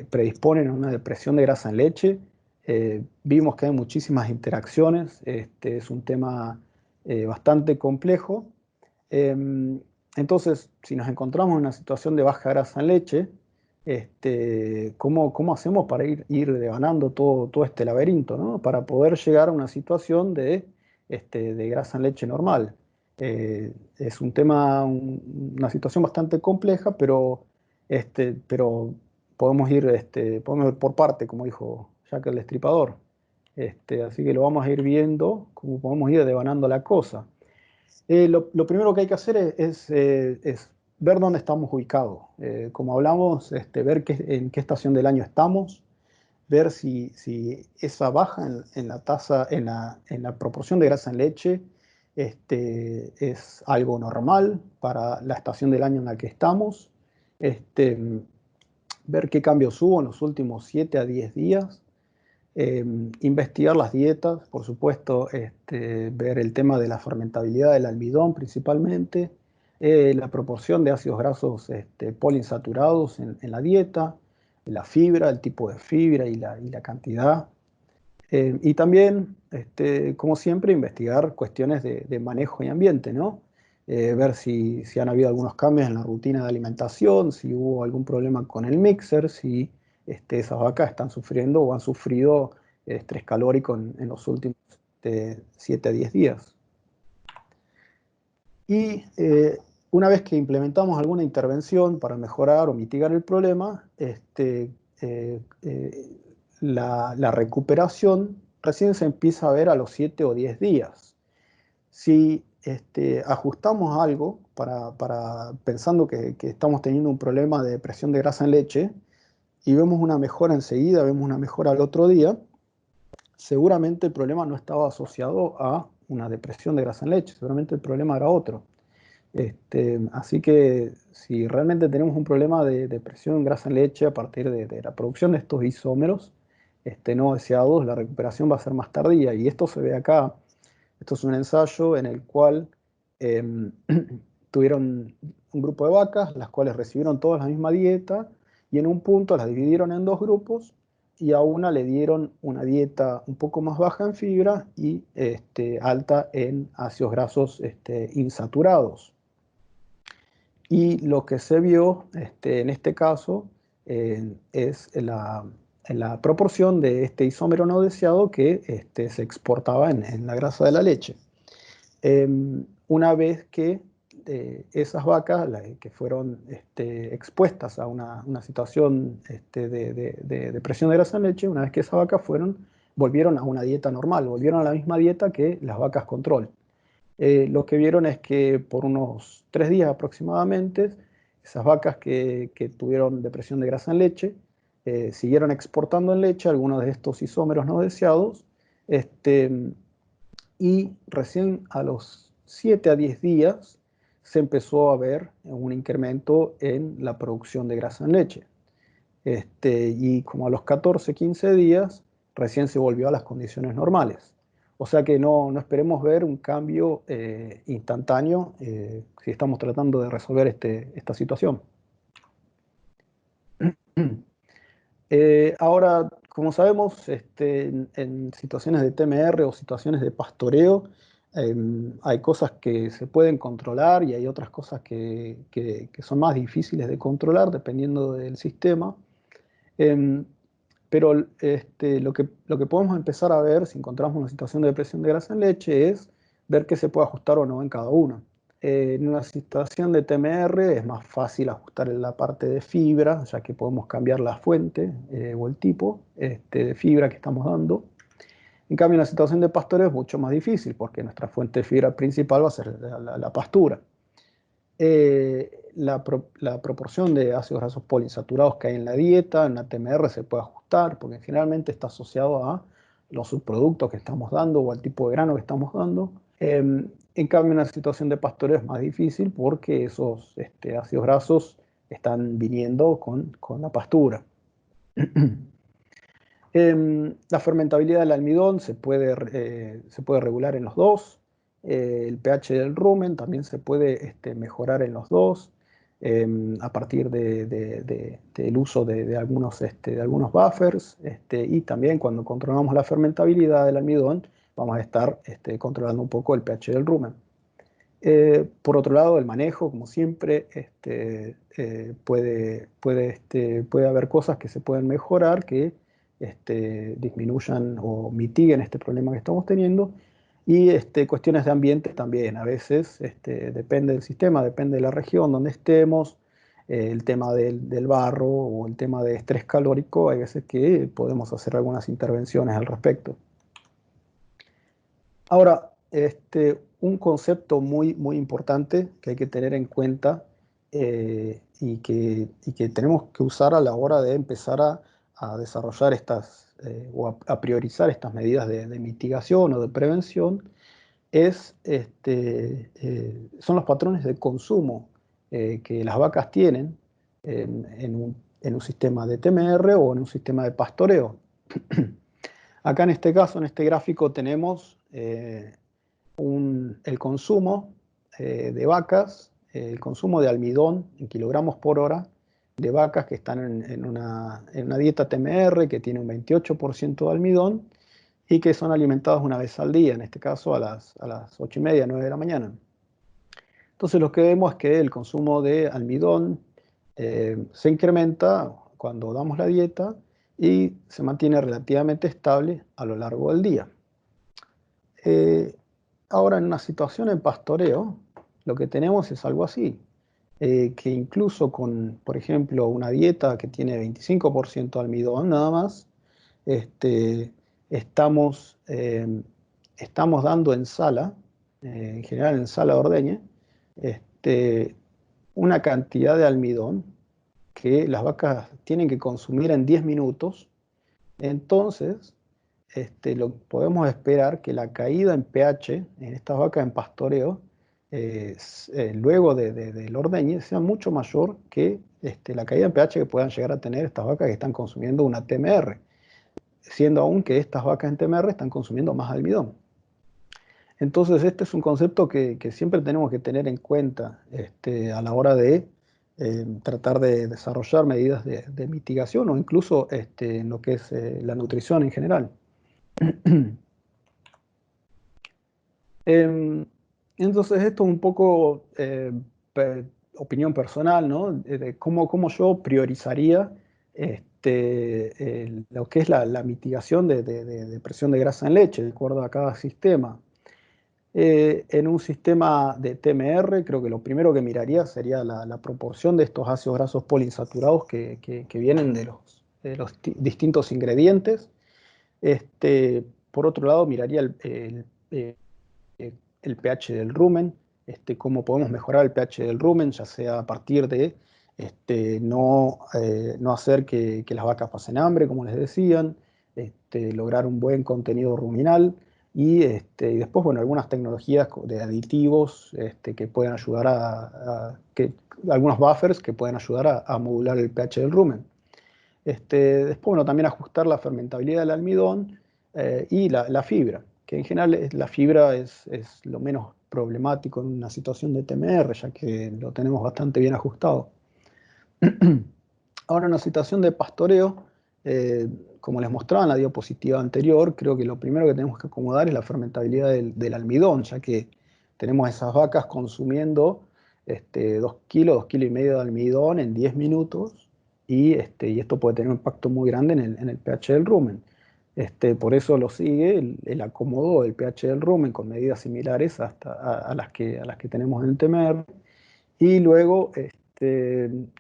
predisponen a una depresión de grasa en leche. Vimos que hay muchísimas interacciones. Es un tema bastante complejo. Entonces, si nos encontramos en una situación de baja grasa en leche, ¿cómo hacemos para ir devanando todo este laberinto, ¿no? Para poder llegar a una situación de grasa en leche normal? Es un tema, una situación bastante compleja, pero podemos podemos ir por parte, como dijo Jack el Destripador. Así que lo vamos a ir viendo, cómo podemos ir devanando la cosa. Lo primero que hay que hacer es ver dónde estamos ubicados. Como hablamos, ver en qué estación del año estamos, ver si esa baja en la tasa, en la proporción de grasa en leche, es algo normal para la estación del año en la que estamos. Ver qué cambios hubo en los últimos 7 a 10 días. Investigar las dietas, por supuesto, ver el tema de la fermentabilidad del almidón principalmente, la proporción de ácidos grasos poliinsaturados en la dieta, la fibra, el tipo de fibra y la cantidad. Y también, como siempre, investigar cuestiones de manejo y ambiente, ¿no? Ver si han habido algunos cambios en la rutina de alimentación, si hubo algún problema con el mixer, si esas vacas están sufriendo o han sufrido estrés calórico en los últimos 7 a 10 días. Y una vez que implementamos alguna intervención para mejorar o mitigar el problema, la recuperación recién se empieza a ver a los 7 o 10 días. Si ajustamos algo pensando que estamos teniendo un problema de presión de grasa en leche y vemos una mejora enseguida, vemos una mejora al otro día, seguramente el problema no estaba asociado a una depresión de grasa en leche, seguramente el problema era otro. Así que si realmente tenemos un problema de depresión en grasa en leche a partir de la producción de estos isómeros no deseados, la recuperación va a ser más tardía. Y esto se ve acá. Esto es un ensayo en el cual tuvieron un grupo de vacas, las cuales recibieron todas la misma dieta, y en un punto las dividieron en dos grupos, y a una le dieron una dieta un poco más baja en fibra y alta en ácidos grasos insaturados. Y lo que se vio en este caso es la proporción de este isómero no deseado que se exportaba en la grasa de la leche. Una vez que esas vacas que fueron expuestas a una situación de presión de grasa en leche, una vez que esas vacas volvieron a una dieta normal, volvieron a la misma dieta que las vacas control. Lo que vieron es que por unos 3 días aproximadamente, esas vacas que tuvieron depresión de grasa en leche, siguieron exportando en leche algunos de estos isómeros no deseados, y recién a los 7 a 10 días se empezó a ver un incremento en la producción de grasa en leche. Y como a los 14, 15 días, recién se volvió a las condiciones normales. O sea que no esperemos ver un cambio instantáneo si estamos tratando de resolver esta situación. Ahora, como sabemos, en situaciones de TMR o situaciones de pastoreo, hay cosas que se pueden controlar y hay otras cosas que son más difíciles de controlar dependiendo del sistema. Pero lo que podemos empezar a ver si encontramos una situación de depresión de grasa en leche es ver qué se puede ajustar o no en cada uno. En una situación de TMR es más fácil ajustar en la parte de fibra, ya que podemos cambiar la fuente o el tipo de fibra que estamos dando. En cambio, en la situación de pastoreo es mucho más difícil, porque nuestra fuente de fibra principal va a ser la pastura. La proporción de ácidos grasos poliinsaturados que hay en la dieta, en la TMR se puede ajustar, porque generalmente está asociado a los subproductos que estamos dando o al tipo de grano que estamos dando. En cambio, en una situación de pastoreo es más difícil porque esos ácidos grasos están viniendo con la pastura. La fermentabilidad del almidón se puede regular en los dos. El pH del rumen también se puede mejorar en los dos a partir del uso de algunos buffers. Y también cuando controlamos la fermentabilidad del almidón, vamos a estar controlando un poco el pH del rumen. Por otro lado, el manejo, como siempre, puede haber cosas que se pueden mejorar que disminuyan o mitiguen este problema que estamos teniendo. Y cuestiones de ambiente también. A veces depende del sistema, depende de la región donde estemos, el tema del barro o el tema de estrés calórico. Hay veces que podemos hacer algunas intervenciones al respecto. Ahora, un concepto muy, muy importante que hay que tener en cuenta y que tenemos que usar a la hora de empezar a desarrollar o a priorizar estas medidas de mitigación o de prevención son los patrones de consumo que las vacas tienen en un sistema de TMR o en un sistema de pastoreo. Acá en este caso, en este gráfico, tenemos el consumo de vacas, el consumo de almidón en kilogramos por hora de vacas que están en una dieta TMR que tiene un 28% de almidón y que son alimentadas una vez al día, en este caso a las 8:30, 9 de la mañana. Entonces lo que vemos es que el consumo de almidón se incrementa cuando damos la dieta y se mantiene relativamente estable a lo largo del día. Ahora, en una situación en pastoreo, lo que tenemos es algo así, que incluso con, por ejemplo, una dieta que tiene 25% de almidón nada más, estamos dando en sala en general en sala de ordeñe, una cantidad de almidón que las vacas tienen que consumir en 10 minutos. Entonces, podemos esperar que la caída en pH en estas vacas en pastoreo, luego del ordeñe, sea mucho mayor que la caída en pH que puedan llegar a tener estas vacas que están consumiendo una TMR, siendo aún que estas vacas en TMR están consumiendo más almidón. Entonces, este es un concepto que siempre tenemos que tener en cuenta a la hora de tratar de desarrollar medidas de mitigación o incluso en lo que es la nutrición en general. Entonces, esto es un poco opinión personal, ¿no? De cómo yo priorizaría lo que es la mitigación de presión de grasa en leche, de acuerdo a cada sistema. En un sistema de TMR, creo que lo primero que miraría sería la proporción de estos ácidos grasos poliinsaturados que vienen de los distintos ingredientes. Por otro lado, miraría el pH del rumen, cómo podemos mejorar el pH del rumen, ya sea a partir de no hacer que las vacas pasen hambre, como les decían, lograr un buen contenido ruminal y después, bueno, algunas tecnologías de aditivos que pueden ayudar algunos buffers que pueden ayudar a modular el pH del rumen. Después, bueno, también ajustar la fermentabilidad del almidón y la fibra, que en general la fibra es lo menos problemático en una situación de TMR, ya que lo tenemos bastante bien ajustado. Ahora, en una situación de pastoreo, como les mostraba en la diapositiva anterior, creo que lo primero que tenemos que acomodar es la fermentabilidad del almidón, ya que tenemos esas vacas consumiendo 2 kilos, 2,5 kilos de almidón en 10 minutos, y esto puede tener un impacto muy grande en el pH del rumen. Por eso lo sigue el acomodo del pH del rumen con medidas similares a las que tenemos en el TMR, y luego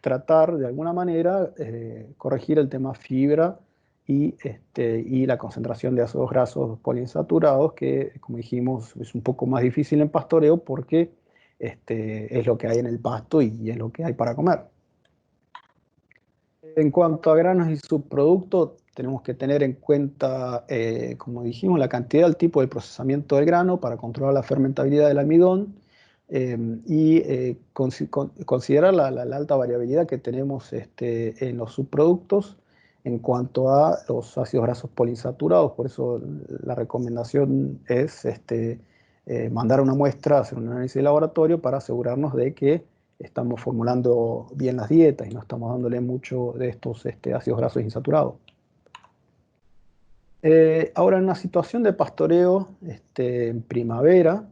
tratar de alguna manera corregir el tema fibra y la concentración de ácidos grasos poliinsaturados, que como dijimos es un poco más difícil en pastoreo porque es lo que hay en el pasto y es lo que hay para comer. En cuanto a granos y subproductos, tenemos que tener en cuenta, como dijimos, la cantidad, el tipo de procesamiento del grano para controlar la fermentabilidad del almidón y considerar la alta variabilidad que tenemos en los subproductos en cuanto a los ácidos grasos poliinsaturados. Por eso la recomendación es mandar una muestra, hacer un análisis de laboratorio para asegurarnos de que estamos formulando bien las dietas y no estamos dándole mucho de estos ácidos grasos insaturados. Ahora, en una situación de pastoreo en primavera,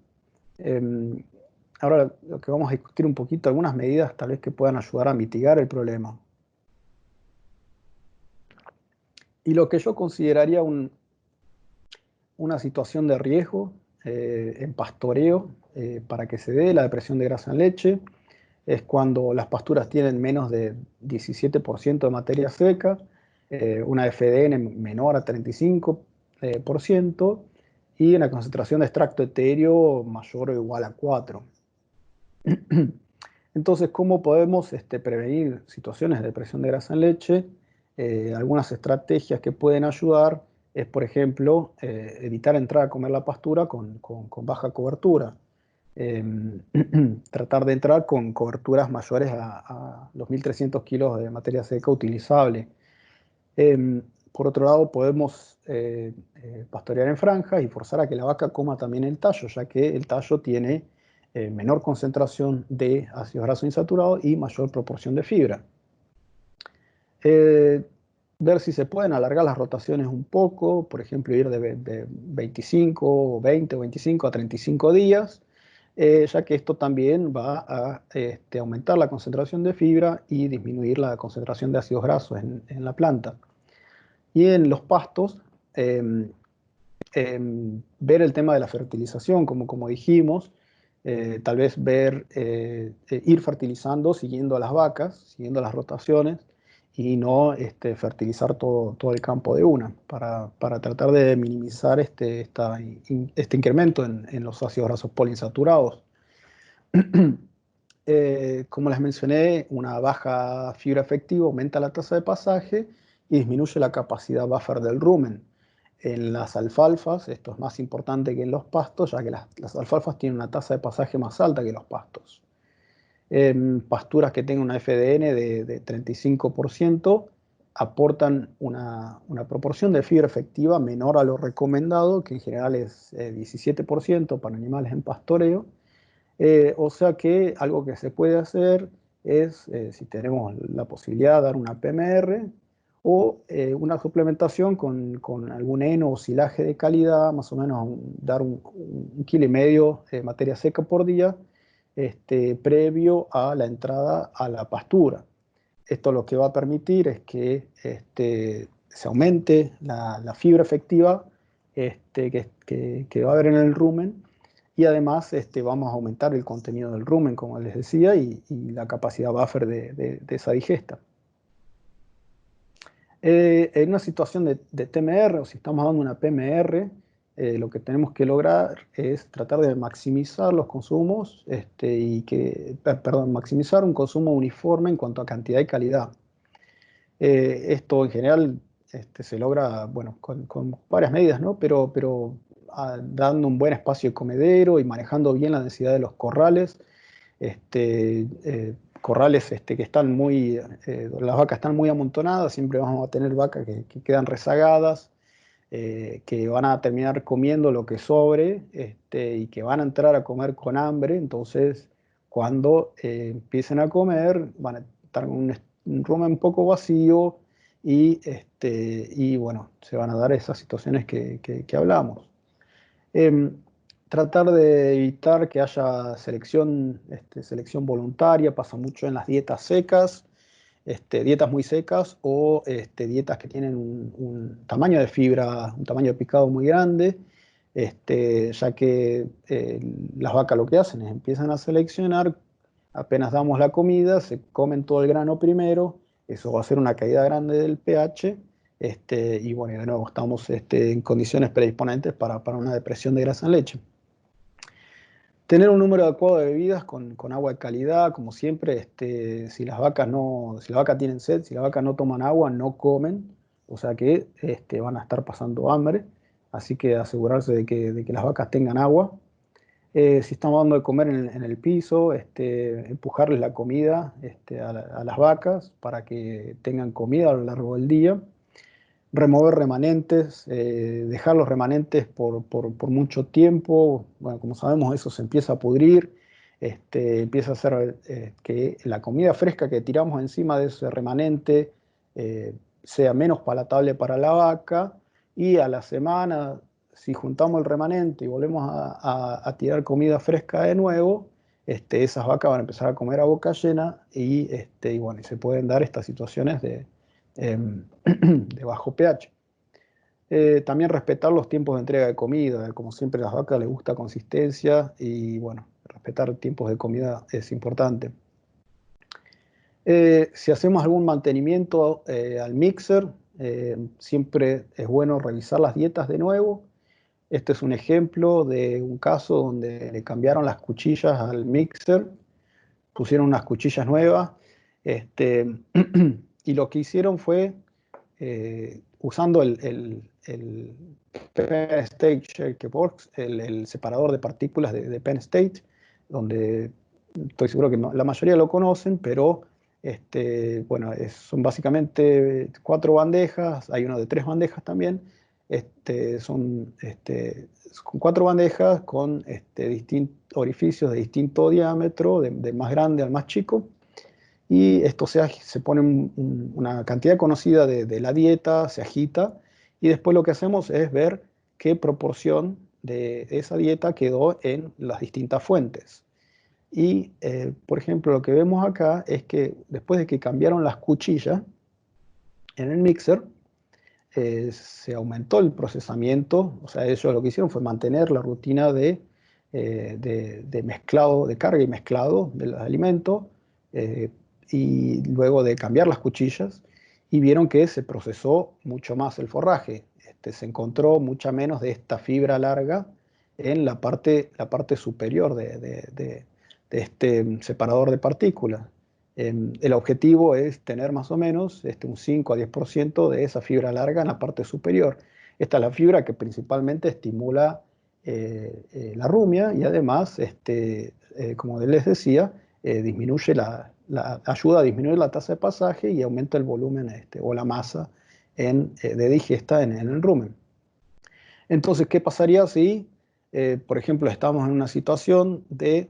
ahora lo que vamos a discutir un poquito, algunas medidas tal vez que puedan ayudar a mitigar el problema. Y lo que yo consideraría una situación de riesgo en pastoreo para que se dé la depresión de grasa en leche es cuando las pasturas tienen menos de 17% de materia seca, una FDN menor a 35% y una concentración de extracto etéreo mayor o igual a 4. Entonces, ¿cómo podemos prevenir situaciones de depresión de grasa en leche? Algunas estrategias que pueden ayudar es, por ejemplo, evitar entrar a comer la pastura con baja cobertura. Tratar de entrar con coberturas mayores a los 1.300 kilos de materia seca utilizable. Por otro lado, podemos pastorear en franjas y forzar a que la vaca coma también el tallo, ya que el tallo tiene menor concentración de ácidos grasos insaturados y mayor proporción de fibra. Ver si se pueden alargar las rotaciones un poco, por ejemplo, ir de 25, 20 o 25 a 35 días, ya que esto también va a aumentar la concentración de fibra y disminuir la concentración de ácidos grasos en la planta. Y en los pastos, ver el tema de la fertilización, como dijimos, tal vez ir fertilizando siguiendo a las vacas, siguiendo las rotaciones, y no fertilizar todo el campo de una, para tratar de minimizar este incremento en los ácidos grasos poliinsaturados. Como les mencioné, una baja fibra efectiva aumenta la tasa de pasaje y disminuye la capacidad buffer del rumen. En las alfalfas, esto es más importante que en los pastos, ya que las alfalfas tienen una tasa de pasaje más alta que los pastos. En pasturas que tengan una FDN de 35% aportan una proporción de fibra efectiva menor a lo recomendado, que en general es 17% para animales en pastoreo. O sea que algo que se puede hacer es, si tenemos la posibilidad, dar una PMR o una suplementación con algún heno o silaje de calidad, más o menos dar 1,5 kg de materia seca por día, previo a la entrada a la pastura. Esto lo que va a permitir es que se aumente la fibra efectiva que va a haber en el rumen, y además vamos a aumentar el contenido del rumen, como les decía, y la capacidad buffer de esa digesta. En una situación de TMR, o si estamos dando una PMR, lo que tenemos que lograr es tratar de maximizar los consumos maximizar un consumo uniforme en cuanto a cantidad y calidad. Esto en general se logra, bueno, con varias medidas, ¿no? Pero dando un buen espacio de comedero y manejando bien la densidad de los corrales. Corrales que están las vacas están muy amontonadas, siempre vamos a tener vacas que quedan rezagadas, que van a terminar comiendo lo que sobre, y que van a entrar a comer con hambre. Entonces, cuando empiecen a comer, van a estar con un rumen un poco vacío, y bueno, se van a dar esas situaciones que hablamos. Tratar de evitar que haya selección voluntaria, pasa mucho en las dietas secas, dietas muy secas, o dietas que tienen un tamaño de fibra, un tamaño de picado muy grande, ya que las vacas lo que hacen es empiezan a seleccionar, apenas damos la comida, se comen todo el grano primero, eso va a hacer una caída grande del pH, y bueno, de nuevo estamos en condiciones predisponentes para una depresión de grasa en leche. Tener un número adecuado de bebidas con agua de calidad, como siempre. Si las vacas tienen sed, si las vacas no toman agua, no comen, o sea que van a estar pasando hambre, así que asegurarse de que las vacas tengan agua. Si estamos dando de comer en el piso, empujarles la comida a las vacas para que tengan comida a lo largo del día. Remover remanentes, dejar los remanentes por mucho tiempo. Bueno, como sabemos, eso se empieza a pudrir, empieza a hacer que la comida fresca que tiramos encima de ese remanente sea menos palatable para la vaca, y a la semana, si juntamos el remanente y volvemos a tirar comida fresca de nuevo, esas vacas van a empezar a comer a boca llena, y bueno, y se pueden dar estas situaciones de bajo pH. También respetar los tiempos de entrega de comida. Como siempre, a las vacas les gusta consistencia, y bueno, respetar tiempos de comida es importante. Si hacemos algún mantenimiento al mixer, siempre es bueno revisar las dietas de nuevo. Este es un ejemplo de un caso donde le cambiaron las cuchillas al mixer, pusieron unas cuchillas nuevas, y lo que hicieron fue, usando el Penn State Shake Box, el separador de partículas de Penn State, donde estoy seguro que la mayoría lo conocen, pero bueno, son básicamente 4 bandejas, hay uno de 3 bandejas también. Son 4 bandejas con distintos orificios de distinto diámetro, del más grande al más chico, y esto se pone una cantidad conocida de la dieta, se agita, y después lo que hacemos es ver qué proporción de esa dieta quedó en las distintas fuentes. Y, por ejemplo, lo que vemos acá es que después de que cambiaron las cuchillas en el mixer, se aumentó el procesamiento. O sea, ellos lo que hicieron fue mantener la rutina de mezclado, de carga y mezclado de los alimentos, y luego de cambiar las cuchillas, y vieron que se procesó mucho más el forraje. Se encontró mucha menos de esta fibra larga en la parte superior de este separador de partículas. El objetivo es tener más o menos un 5 a 10% de esa fibra larga en la parte superior. Esta es la fibra que principalmente estimula la rumia y además, como les decía, disminuye ayuda a disminuir la tasa de pasaje y aumenta el volumen o la masa de digesta en el rumen. Entonces, ¿qué pasaría si, por ejemplo, estamos en una situación de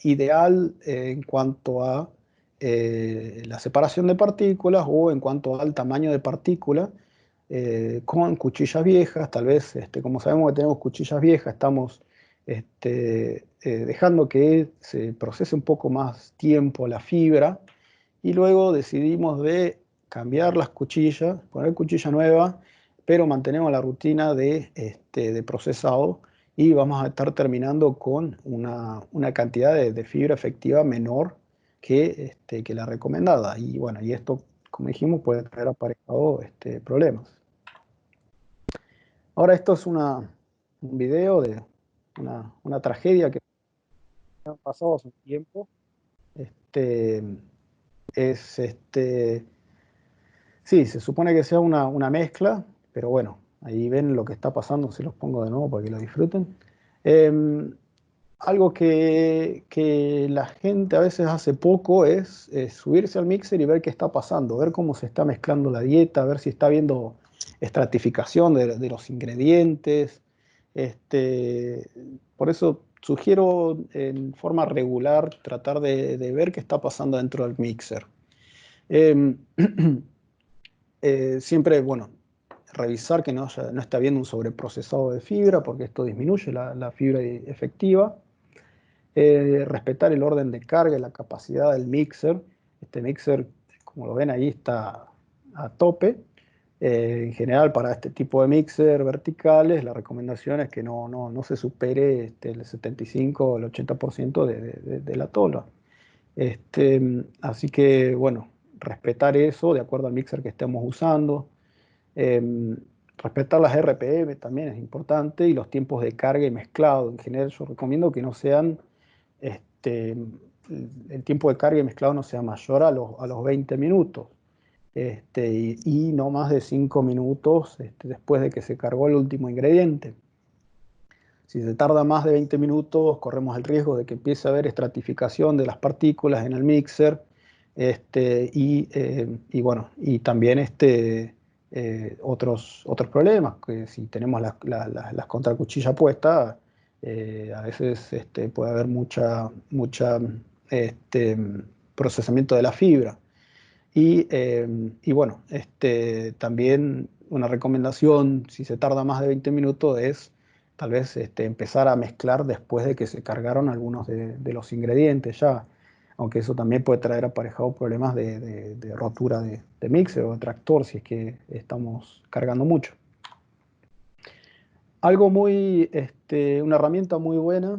ideal en cuanto a la separación de partículas o en cuanto al tamaño de partícula con cuchillas viejas? Tal vez, como sabemos que tenemos cuchillas viejas, estamos dejando que se procese un poco más tiempo la fibra y luego decidimos de cambiar las cuchillas, poner cuchilla nueva, pero mantenemos la rutina de procesado y vamos a estar terminando con una cantidad de fibra efectiva menor que la recomendada. Y bueno, y esto, como dijimos, puede traer aparejado problemas. Ahora esto es un video de una tragedia que ha pasado hace un tiempo. Es sí, se supone que sea una mezcla, pero bueno, ahí ven lo que está pasando, se los pongo de nuevo para que lo disfruten. Eh, Algo que la gente a veces hace poco es subirse al mixer y ver qué está pasando, ver cómo se está mezclando la dieta, ver si está habiendo estratificación de los ingredientes. Este, por eso sugiero en forma regular tratar de ver qué está pasando dentro del mixer. Eh, Siempre, bueno, revisar que no está habiendo un sobreprocesado de fibra, porque esto disminuye la fibra efectiva. Respetar el orden de carga y la capacidad del mixer. Este mixer, como lo ven ahí, está a tope. En general, para este tipo de mixer verticales, la recomendación es que no se supere el 75 o el 80% de la tola. Así que, bueno, respetar eso de acuerdo al mixer que estemos usando. Eh, Respetar las RPM también es importante y los tiempos de carga y mezclado. En general, yo recomiendo que no sean, el tiempo de carga y mezclado no sea mayor a los 20 minutos. Y no más de 5 minutos después de que se cargó el último ingrediente. Si se tarda más de 20 minutos, corremos el riesgo de que empiece a haber estratificación de las partículas en el mixer. Y bueno, y también otros problemas, que si tenemos las contracuchillas puestas, a veces puede haber mucha este, procesamiento de la fibra. Y bueno, también una recomendación, si se tarda más de 20 minutos, es tal vez empezar a mezclar después de que se cargaron algunos de los ingredientes ya, aunque eso también puede traer aparejado problemas de rotura de mixer o de tractor si es que estamos cargando mucho. Una herramienta muy buena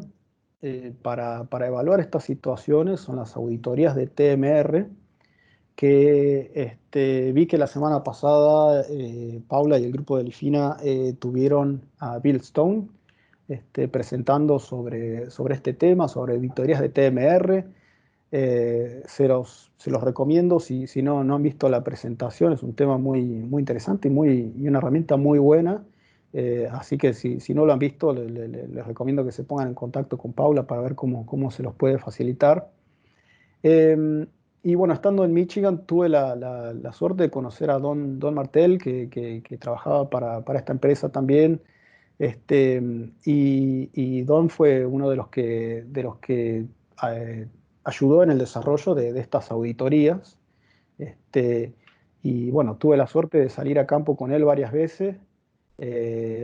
para evaluar estas situaciones son las auditorías de TMR, que vi que la semana pasada Paula y el grupo de Lifina tuvieron a Bill Stone presentando sobre este tema, sobre auditorías de TMR. Se los recomiendo si no han visto la presentación, es un tema muy interesante y una herramienta muy buena. Así que si no lo han visto, les recomiendo que se pongan en contacto con Paula para ver cómo se los puede facilitar. Y bueno, estando en Michigan, tuve la suerte de conocer a Don Martel, que trabajaba para esta empresa también. Y Don fue uno de los que eh, ayudó en el desarrollo de estas auditorías. Este, y bueno, tuve la suerte de salir a campo con él varias veces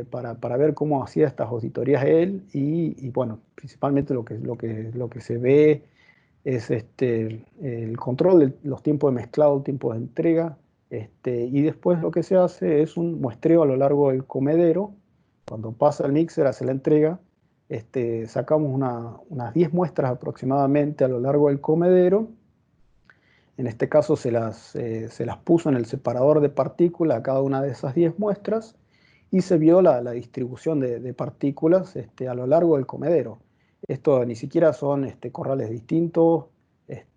para ver cómo hacía estas auditorías él. Y bueno, principalmente lo que se ve es el control de los tiempos de mezclado, tiempos de entrega, y después lo que se hace es un muestreo a lo largo del comedero. Cuando pasa el mixer, hace la entrega, sacamos unas 10 muestras aproximadamente a lo largo del comedero, En este caso se las puso en el separador de partículas a cada una de esas 10 muestras y se vio la distribución de partículas a lo largo del comedero. Esto ni siquiera son corrales distintos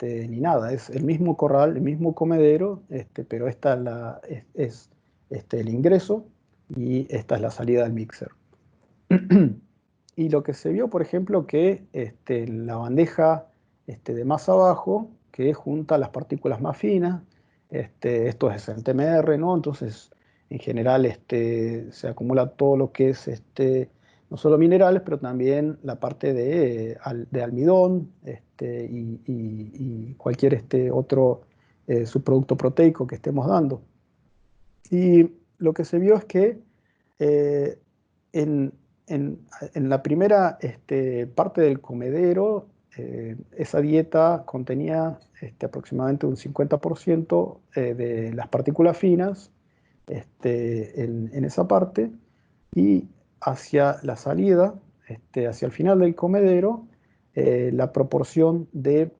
ni nada, es el mismo corral, el mismo comedero, pero esta es el ingreso y esta es la salida del mixer. Y lo que se vio, por ejemplo, que la bandeja de más abajo, que junta las partículas más finas, esto es el TMR, ¿no? Entonces, en general, se acumula todo lo que es, no solo minerales, pero también la parte de almidón y cualquier otro subproducto proteico que estemos dando. Y lo que se vio es que eh, en, en la primera parte del comedero, esa dieta contenía aproximadamente un 50% de las partículas finas en esa parte, y hacia la salida, hacia el final del comedero, la proporción de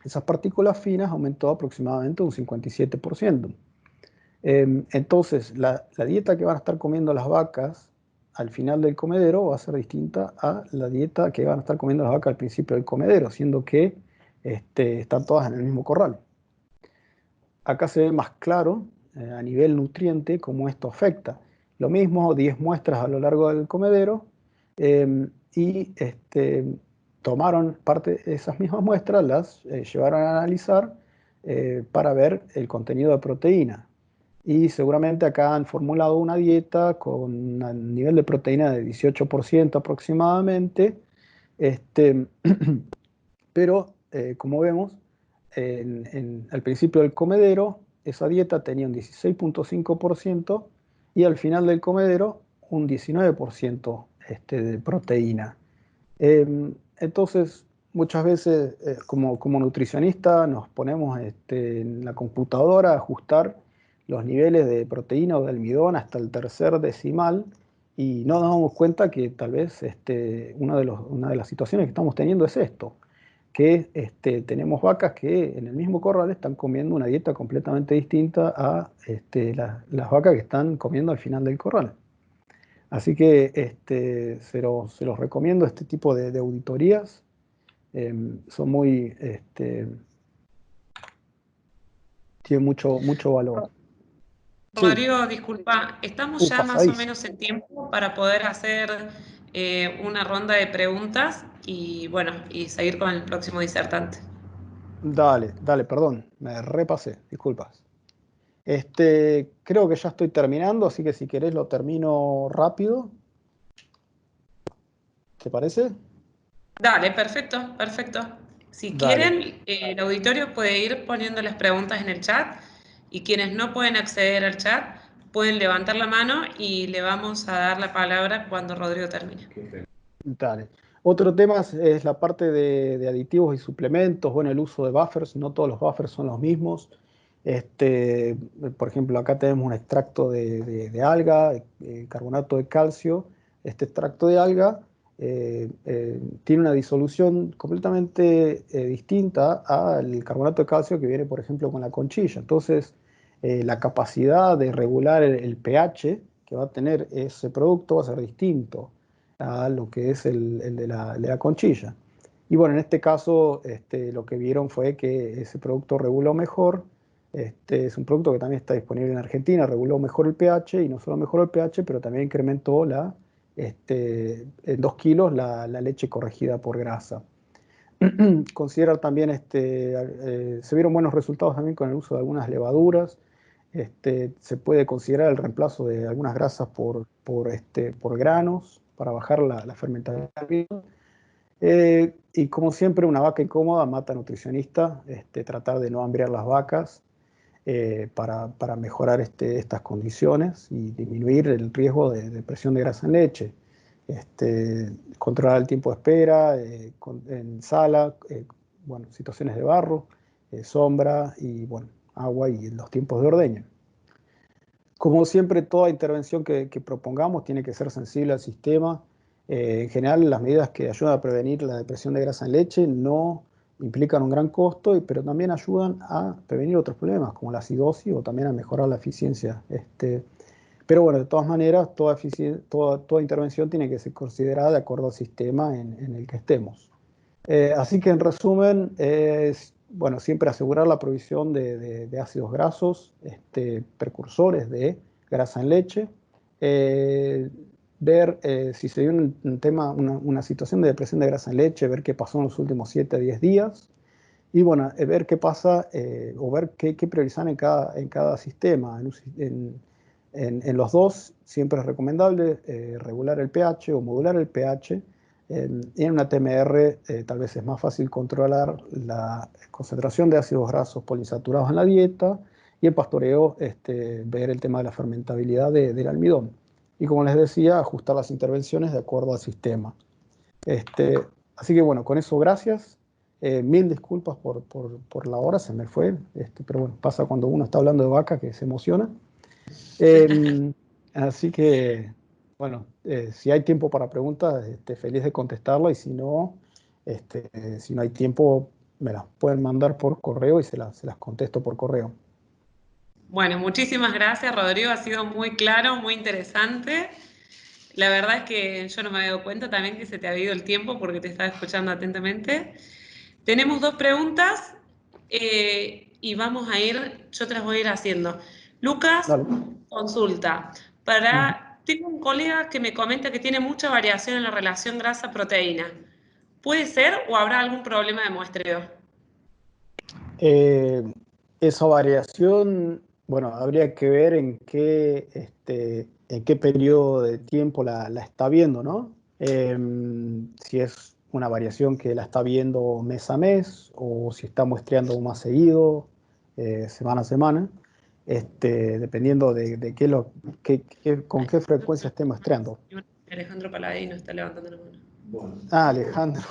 esas partículas finas aumentó aproximadamente un 57%. Entonces, la dieta que van a estar comiendo las vacas al final del comedero va a ser distinta a la dieta que van a estar comiendo las vacas al principio del comedero, siendo que están todas en el mismo corral. Acá se ve más claro a nivel nutriente cómo esto afecta. Lo mismo, 10 muestras a lo largo del comedero y tomaron parte de esas mismas muestras, las llevaron a analizar para ver el contenido de proteína. Y seguramente acá han formulado una dieta con un nivel de proteína de 18% aproximadamente, este, pero como vemos, al principio del comedero, esa dieta tenía un 16,5% y al final del comedero un 19% de proteína. Entonces, muchas veces como nutricionista nos ponemos en la computadora a ajustar los niveles de proteína o de almidón hasta el tercer decimal y no nos damos cuenta que tal vez una de las situaciones que estamos teniendo es esto, que tenemos vacas que en el mismo corral están comiendo una dieta completamente distinta a las vacas que están comiendo al final del corral. Así que se los recomiendo este tipo de auditorías. Son muy, tienen mucho valor. Sí, Rodrigo, disculpa, estamos ya más o pasadísimo. menos en tiempo para poder hacer una ronda de preguntas y bueno, y seguir con el próximo disertante. Dale, perdón, me repasé, disculpas. Creo que ya estoy terminando, así que si querés lo termino rápido. ¿Te parece? Dale, perfecto, perfecto. Si Dale. quieren, el auditorio puede ir poniendo las preguntas en el chat y quienes no pueden acceder al chat pueden levantar la mano y le vamos a dar la palabra cuando Rodrigo termine. Dale. Otro tema es la parte de aditivos y suplementos, bueno, el uso de buffers, no todos los buffers son los mismos. Este, por ejemplo, acá tenemos un extracto de alga, carbonato de calcio. Este extracto de alga tiene una disolución completamente distinta al carbonato de calcio que viene, por ejemplo, con la conchilla. Entonces, la capacidad de regular el pH que va a tener ese producto va a ser distinto a lo que es el de la conchilla. Y bueno, en este caso lo que vieron fue que ese producto reguló mejor. Es un producto que también está disponible en Argentina, reguló mejor el pH y no solo mejoró el pH, pero también incrementó en 2 kilos la leche corregida por grasa. Considerar también, se vieron buenos resultados también con el uso de algunas levaduras. Se puede considerar el reemplazo de algunas grasas por granos para bajar la fermentación. Y como siempre, una vaca incómoda mata nutricionista. Tratar de no hambriar las vacas para mejorar estas condiciones y disminuir el riesgo de presión de grasa en leche. Controlar el tiempo de espera en sala, bueno, situaciones de barro, sombra y bueno, agua y los tiempos de ordeño. Como siempre, toda intervención que propongamos tiene que ser sensible al sistema. En general, las medidas que ayudan a prevenir la depresión de grasa en leche no implican un gran costo, pero también ayudan a prevenir otros problemas, como la acidosis o también a mejorar la eficiencia. Pero bueno, de todas maneras, toda intervención tiene que ser considerada de acuerdo al sistema en el que estemos. Así que en resumen, bueno, siempre asegurar la provisión de ácidos grasos, precursores de grasa en leche, ver si se dio un tema, una situación de depresión de grasa en leche, ver qué pasó en los últimos 7 a 10 días, y bueno, ver qué pasa o ver qué priorizar en cada sistema. En los dos siempre es recomendable regular el pH o modular el pH. Y en una TMR tal vez es más fácil controlar la concentración de ácidos grasos poliinsaturados en la dieta, y el pastoreo ver el tema de la fermentabilidad del almidón. Y como les decía, ajustar las intervenciones de acuerdo al sistema. Así que bueno, con eso gracias. Mil disculpas por la hora, se me fue, pero bueno, pasa cuando uno está hablando de vaca que se emociona. Así que, bueno, si hay tiempo para preguntas, feliz de contestarla, y si no hay tiempo, me las pueden mandar por correo y se las contesto por correo. Bueno, muchísimas gracias, Rodrigo. Ha sido muy claro, muy interesante. La verdad es que yo no me había dado cuenta también que se te ha ido el tiempo porque te estaba escuchando atentamente. Tenemos dos preguntas y vamos a ir, yo te las voy a ir haciendo. Lucas, Dale. consulta. Ujú. Tengo un colega que me comenta que tiene mucha variación en la relación grasa-proteína. ¿Puede ser o habrá algún problema de muestreo? Eh, Esa variación, bueno, habría que ver en qué periodo de tiempo la está viendo, ¿no? Si es una variación que la está viendo mes a mes, o si está muestreando más seguido, semana a semana, dependiendo de con qué frecuencia esté muestreando. Alejandro Paladino está levantando la mano. Ah, Alejandro.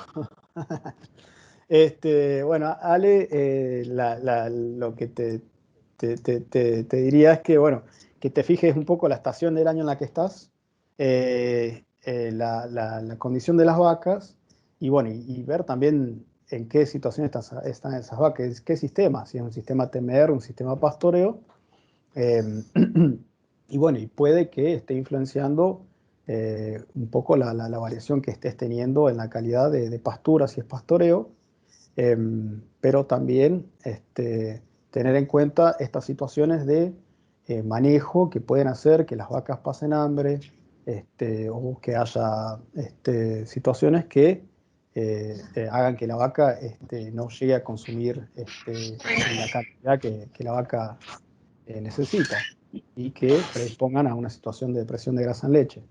Bueno, Ale, lo que te diría es que, bueno, que te fijes un poco la estación del año en la que estás, la condición de las vacas, y bueno, y ver también en qué situación están esas vacas, qué sistema, si es un sistema TMR, un sistema pastoreo, eh, y bueno, y puede que esté influenciando un poco la variación que estés teniendo en la calidad de pastura, si es pastoreo. Pero también tener en cuenta estas situaciones de manejo que pueden hacer que las vacas pasen hambre, o que haya situaciones que hagan que la vaca no llegue a consumir la cantidad que la vaca necesita, y que predispongan a una situación de depresión de grasa en leche.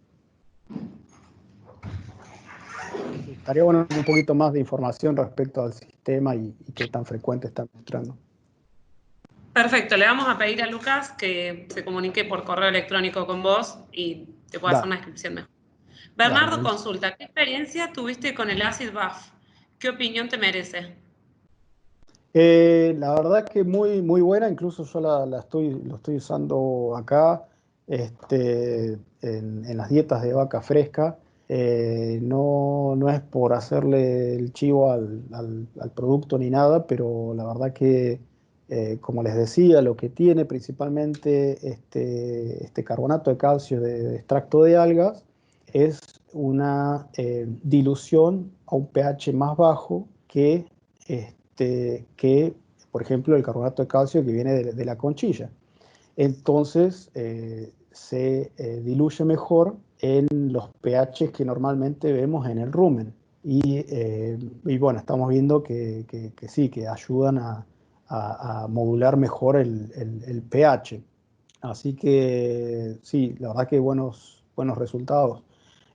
Estaría bueno un poquito más de información respecto al sistema y qué tan frecuente está mostrando. Perfecto, le vamos a pedir a Lucas que se comunique por correo electrónico con vos y te pueda hacer Dale, una descripción mejor. dale, Bernardo buenísimo. consulta, ¿qué experiencia tuviste con el Acid Buff? ¿Qué opinión te merece? La verdad que muy, muy buena, incluso yo lo estoy usando acá, en las dietas de vaca fresca. No es por hacerle el chivo al producto ni nada, pero la verdad que, como les decía, lo que tiene principalmente este carbonato de calcio de extracto de algas es una dilución a un pH más bajo que, por ejemplo, el carbonato de calcio que viene de la conchilla. Entonces, se diluye mejor en los pHs que normalmente vemos en el rumen. Y bueno, estamos viendo que sí, que ayudan a modular mejor el pH. Así que sí, la verdad que buenos resultados.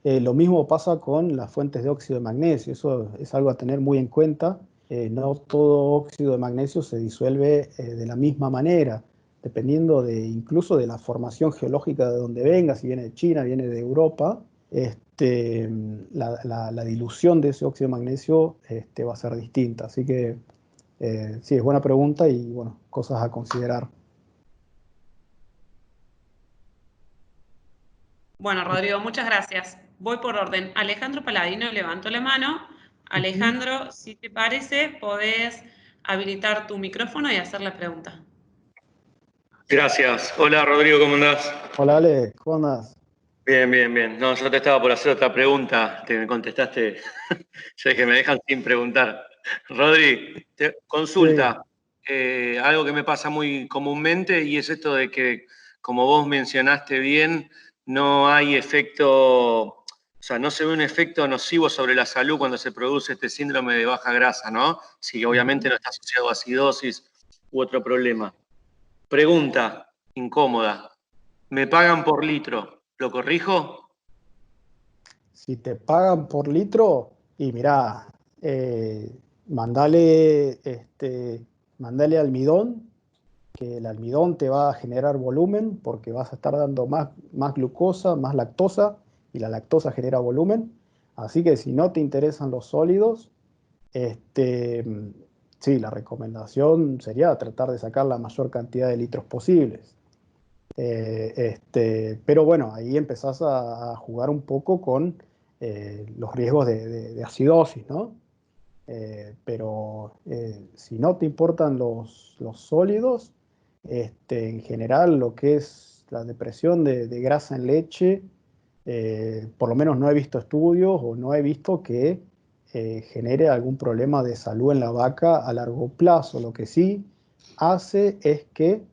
Lo mismo pasa con las fuentes de óxido de magnesio, eso es algo a tener muy en cuenta. No todo óxido de magnesio se disuelve de la misma manera, dependiendo incluso de la formación geológica de donde venga, si viene de China, viene de Europa. La dilución de ese óxido de magnesio va a ser distinta. Así que sí, es buena pregunta y bueno, cosas a considerar. Bueno, Rodrigo, muchas gracias. Voy por orden. Alejandro Paladino levantó la mano. Alejandro, si te parece, podés habilitar tu micrófono y hacer la pregunta. Gracias. Hola Rodrigo, ¿cómo andás? Hola Ale, ¿cómo andas? Bien, bien, bien. No, yo te estaba por hacer otra pregunta, te me contestaste. Yo dije, me dejan sin preguntar. Rodri, Sí, consulta. Algo que me pasa muy comúnmente y es esto de que, como vos mencionaste bien, no hay efecto, o sea, no se ve un efecto nocivo sobre la salud cuando se produce este síndrome de baja grasa, ¿no? Si obviamente no está asociado a acidosis u otro problema. Pregunta incómoda. Me pagan por litro. ¿Lo corrijo? si te pagan por litro, y mirá, mandale, mandale almidón, que el almidón te va a generar volumen porque vas a estar dando más glucosa, más lactosa, y la lactosa genera volumen. Así que si no te interesan los sólidos, este, sí, la recomendación sería tratar de sacar la mayor cantidad de litros posibles. Pero bueno, ahí empezás a jugar un poco con los riesgos de acidosis, ¿no? Pero si no te importan los sólidos, en general lo que es la depresión de grasa en leche, por lo menos no he visto estudios o no he visto que genere algún problema de salud en la vaca a largo plazo. Lo que sí hace es que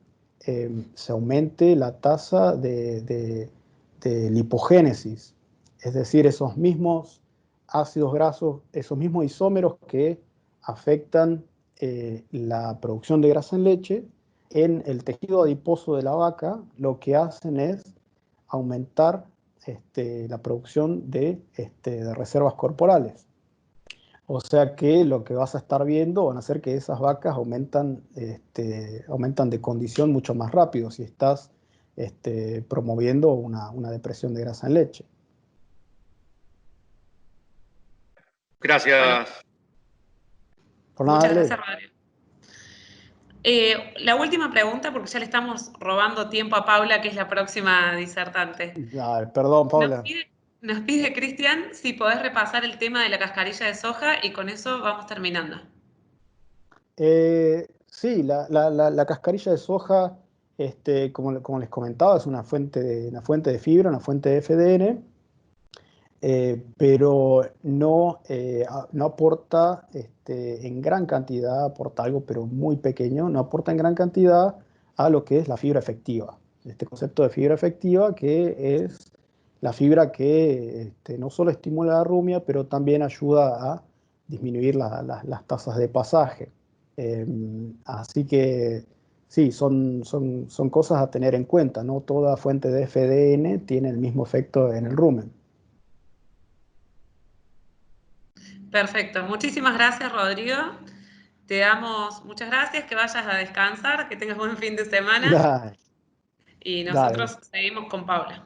se aumente la tasa de lipogénesis, es decir, esos mismos ácidos grasos, esos mismos isómeros que afectan la producción de grasa en leche, en el tejido adiposo de la vaca, lo que hacen es aumentar la producción de reservas corporales. O sea que lo que vas a estar viendo van a ser que esas vacas aumentan de condición mucho más rápido si estás promoviendo una depresión de grasa en leche. Bueno, Gracias. Por nada, muchas Ale. gracias, Rodrigo. La última pregunta, porque ya le estamos robando tiempo a Paula, que es la próxima disertante. Dale, perdón, Nos Paula. pide, nos pide Cristian si podés repasar el tema de la cascarilla de soja y con eso vamos terminando. Sí, la cascarilla de soja, como les comentaba, es una fuente de fibra, una fuente de FDN, pero no aporta en gran cantidad, aporta algo, pero muy pequeño, no aporta en gran cantidad a lo que es la fibra efectiva. Este concepto de fibra efectiva, que es la fibra que no solo estimula la rumia, pero también ayuda a disminuir las tasas de pasaje. Así que sí, son cosas a tener en cuenta. No toda fuente de FDN tiene el mismo efecto en el rumen. Perfecto, muchísimas gracias, Rodrigo. Te damos muchas gracias, que vayas a descansar, que tengas buen fin de semana Dale, y dale. nosotros seguimos con Paula.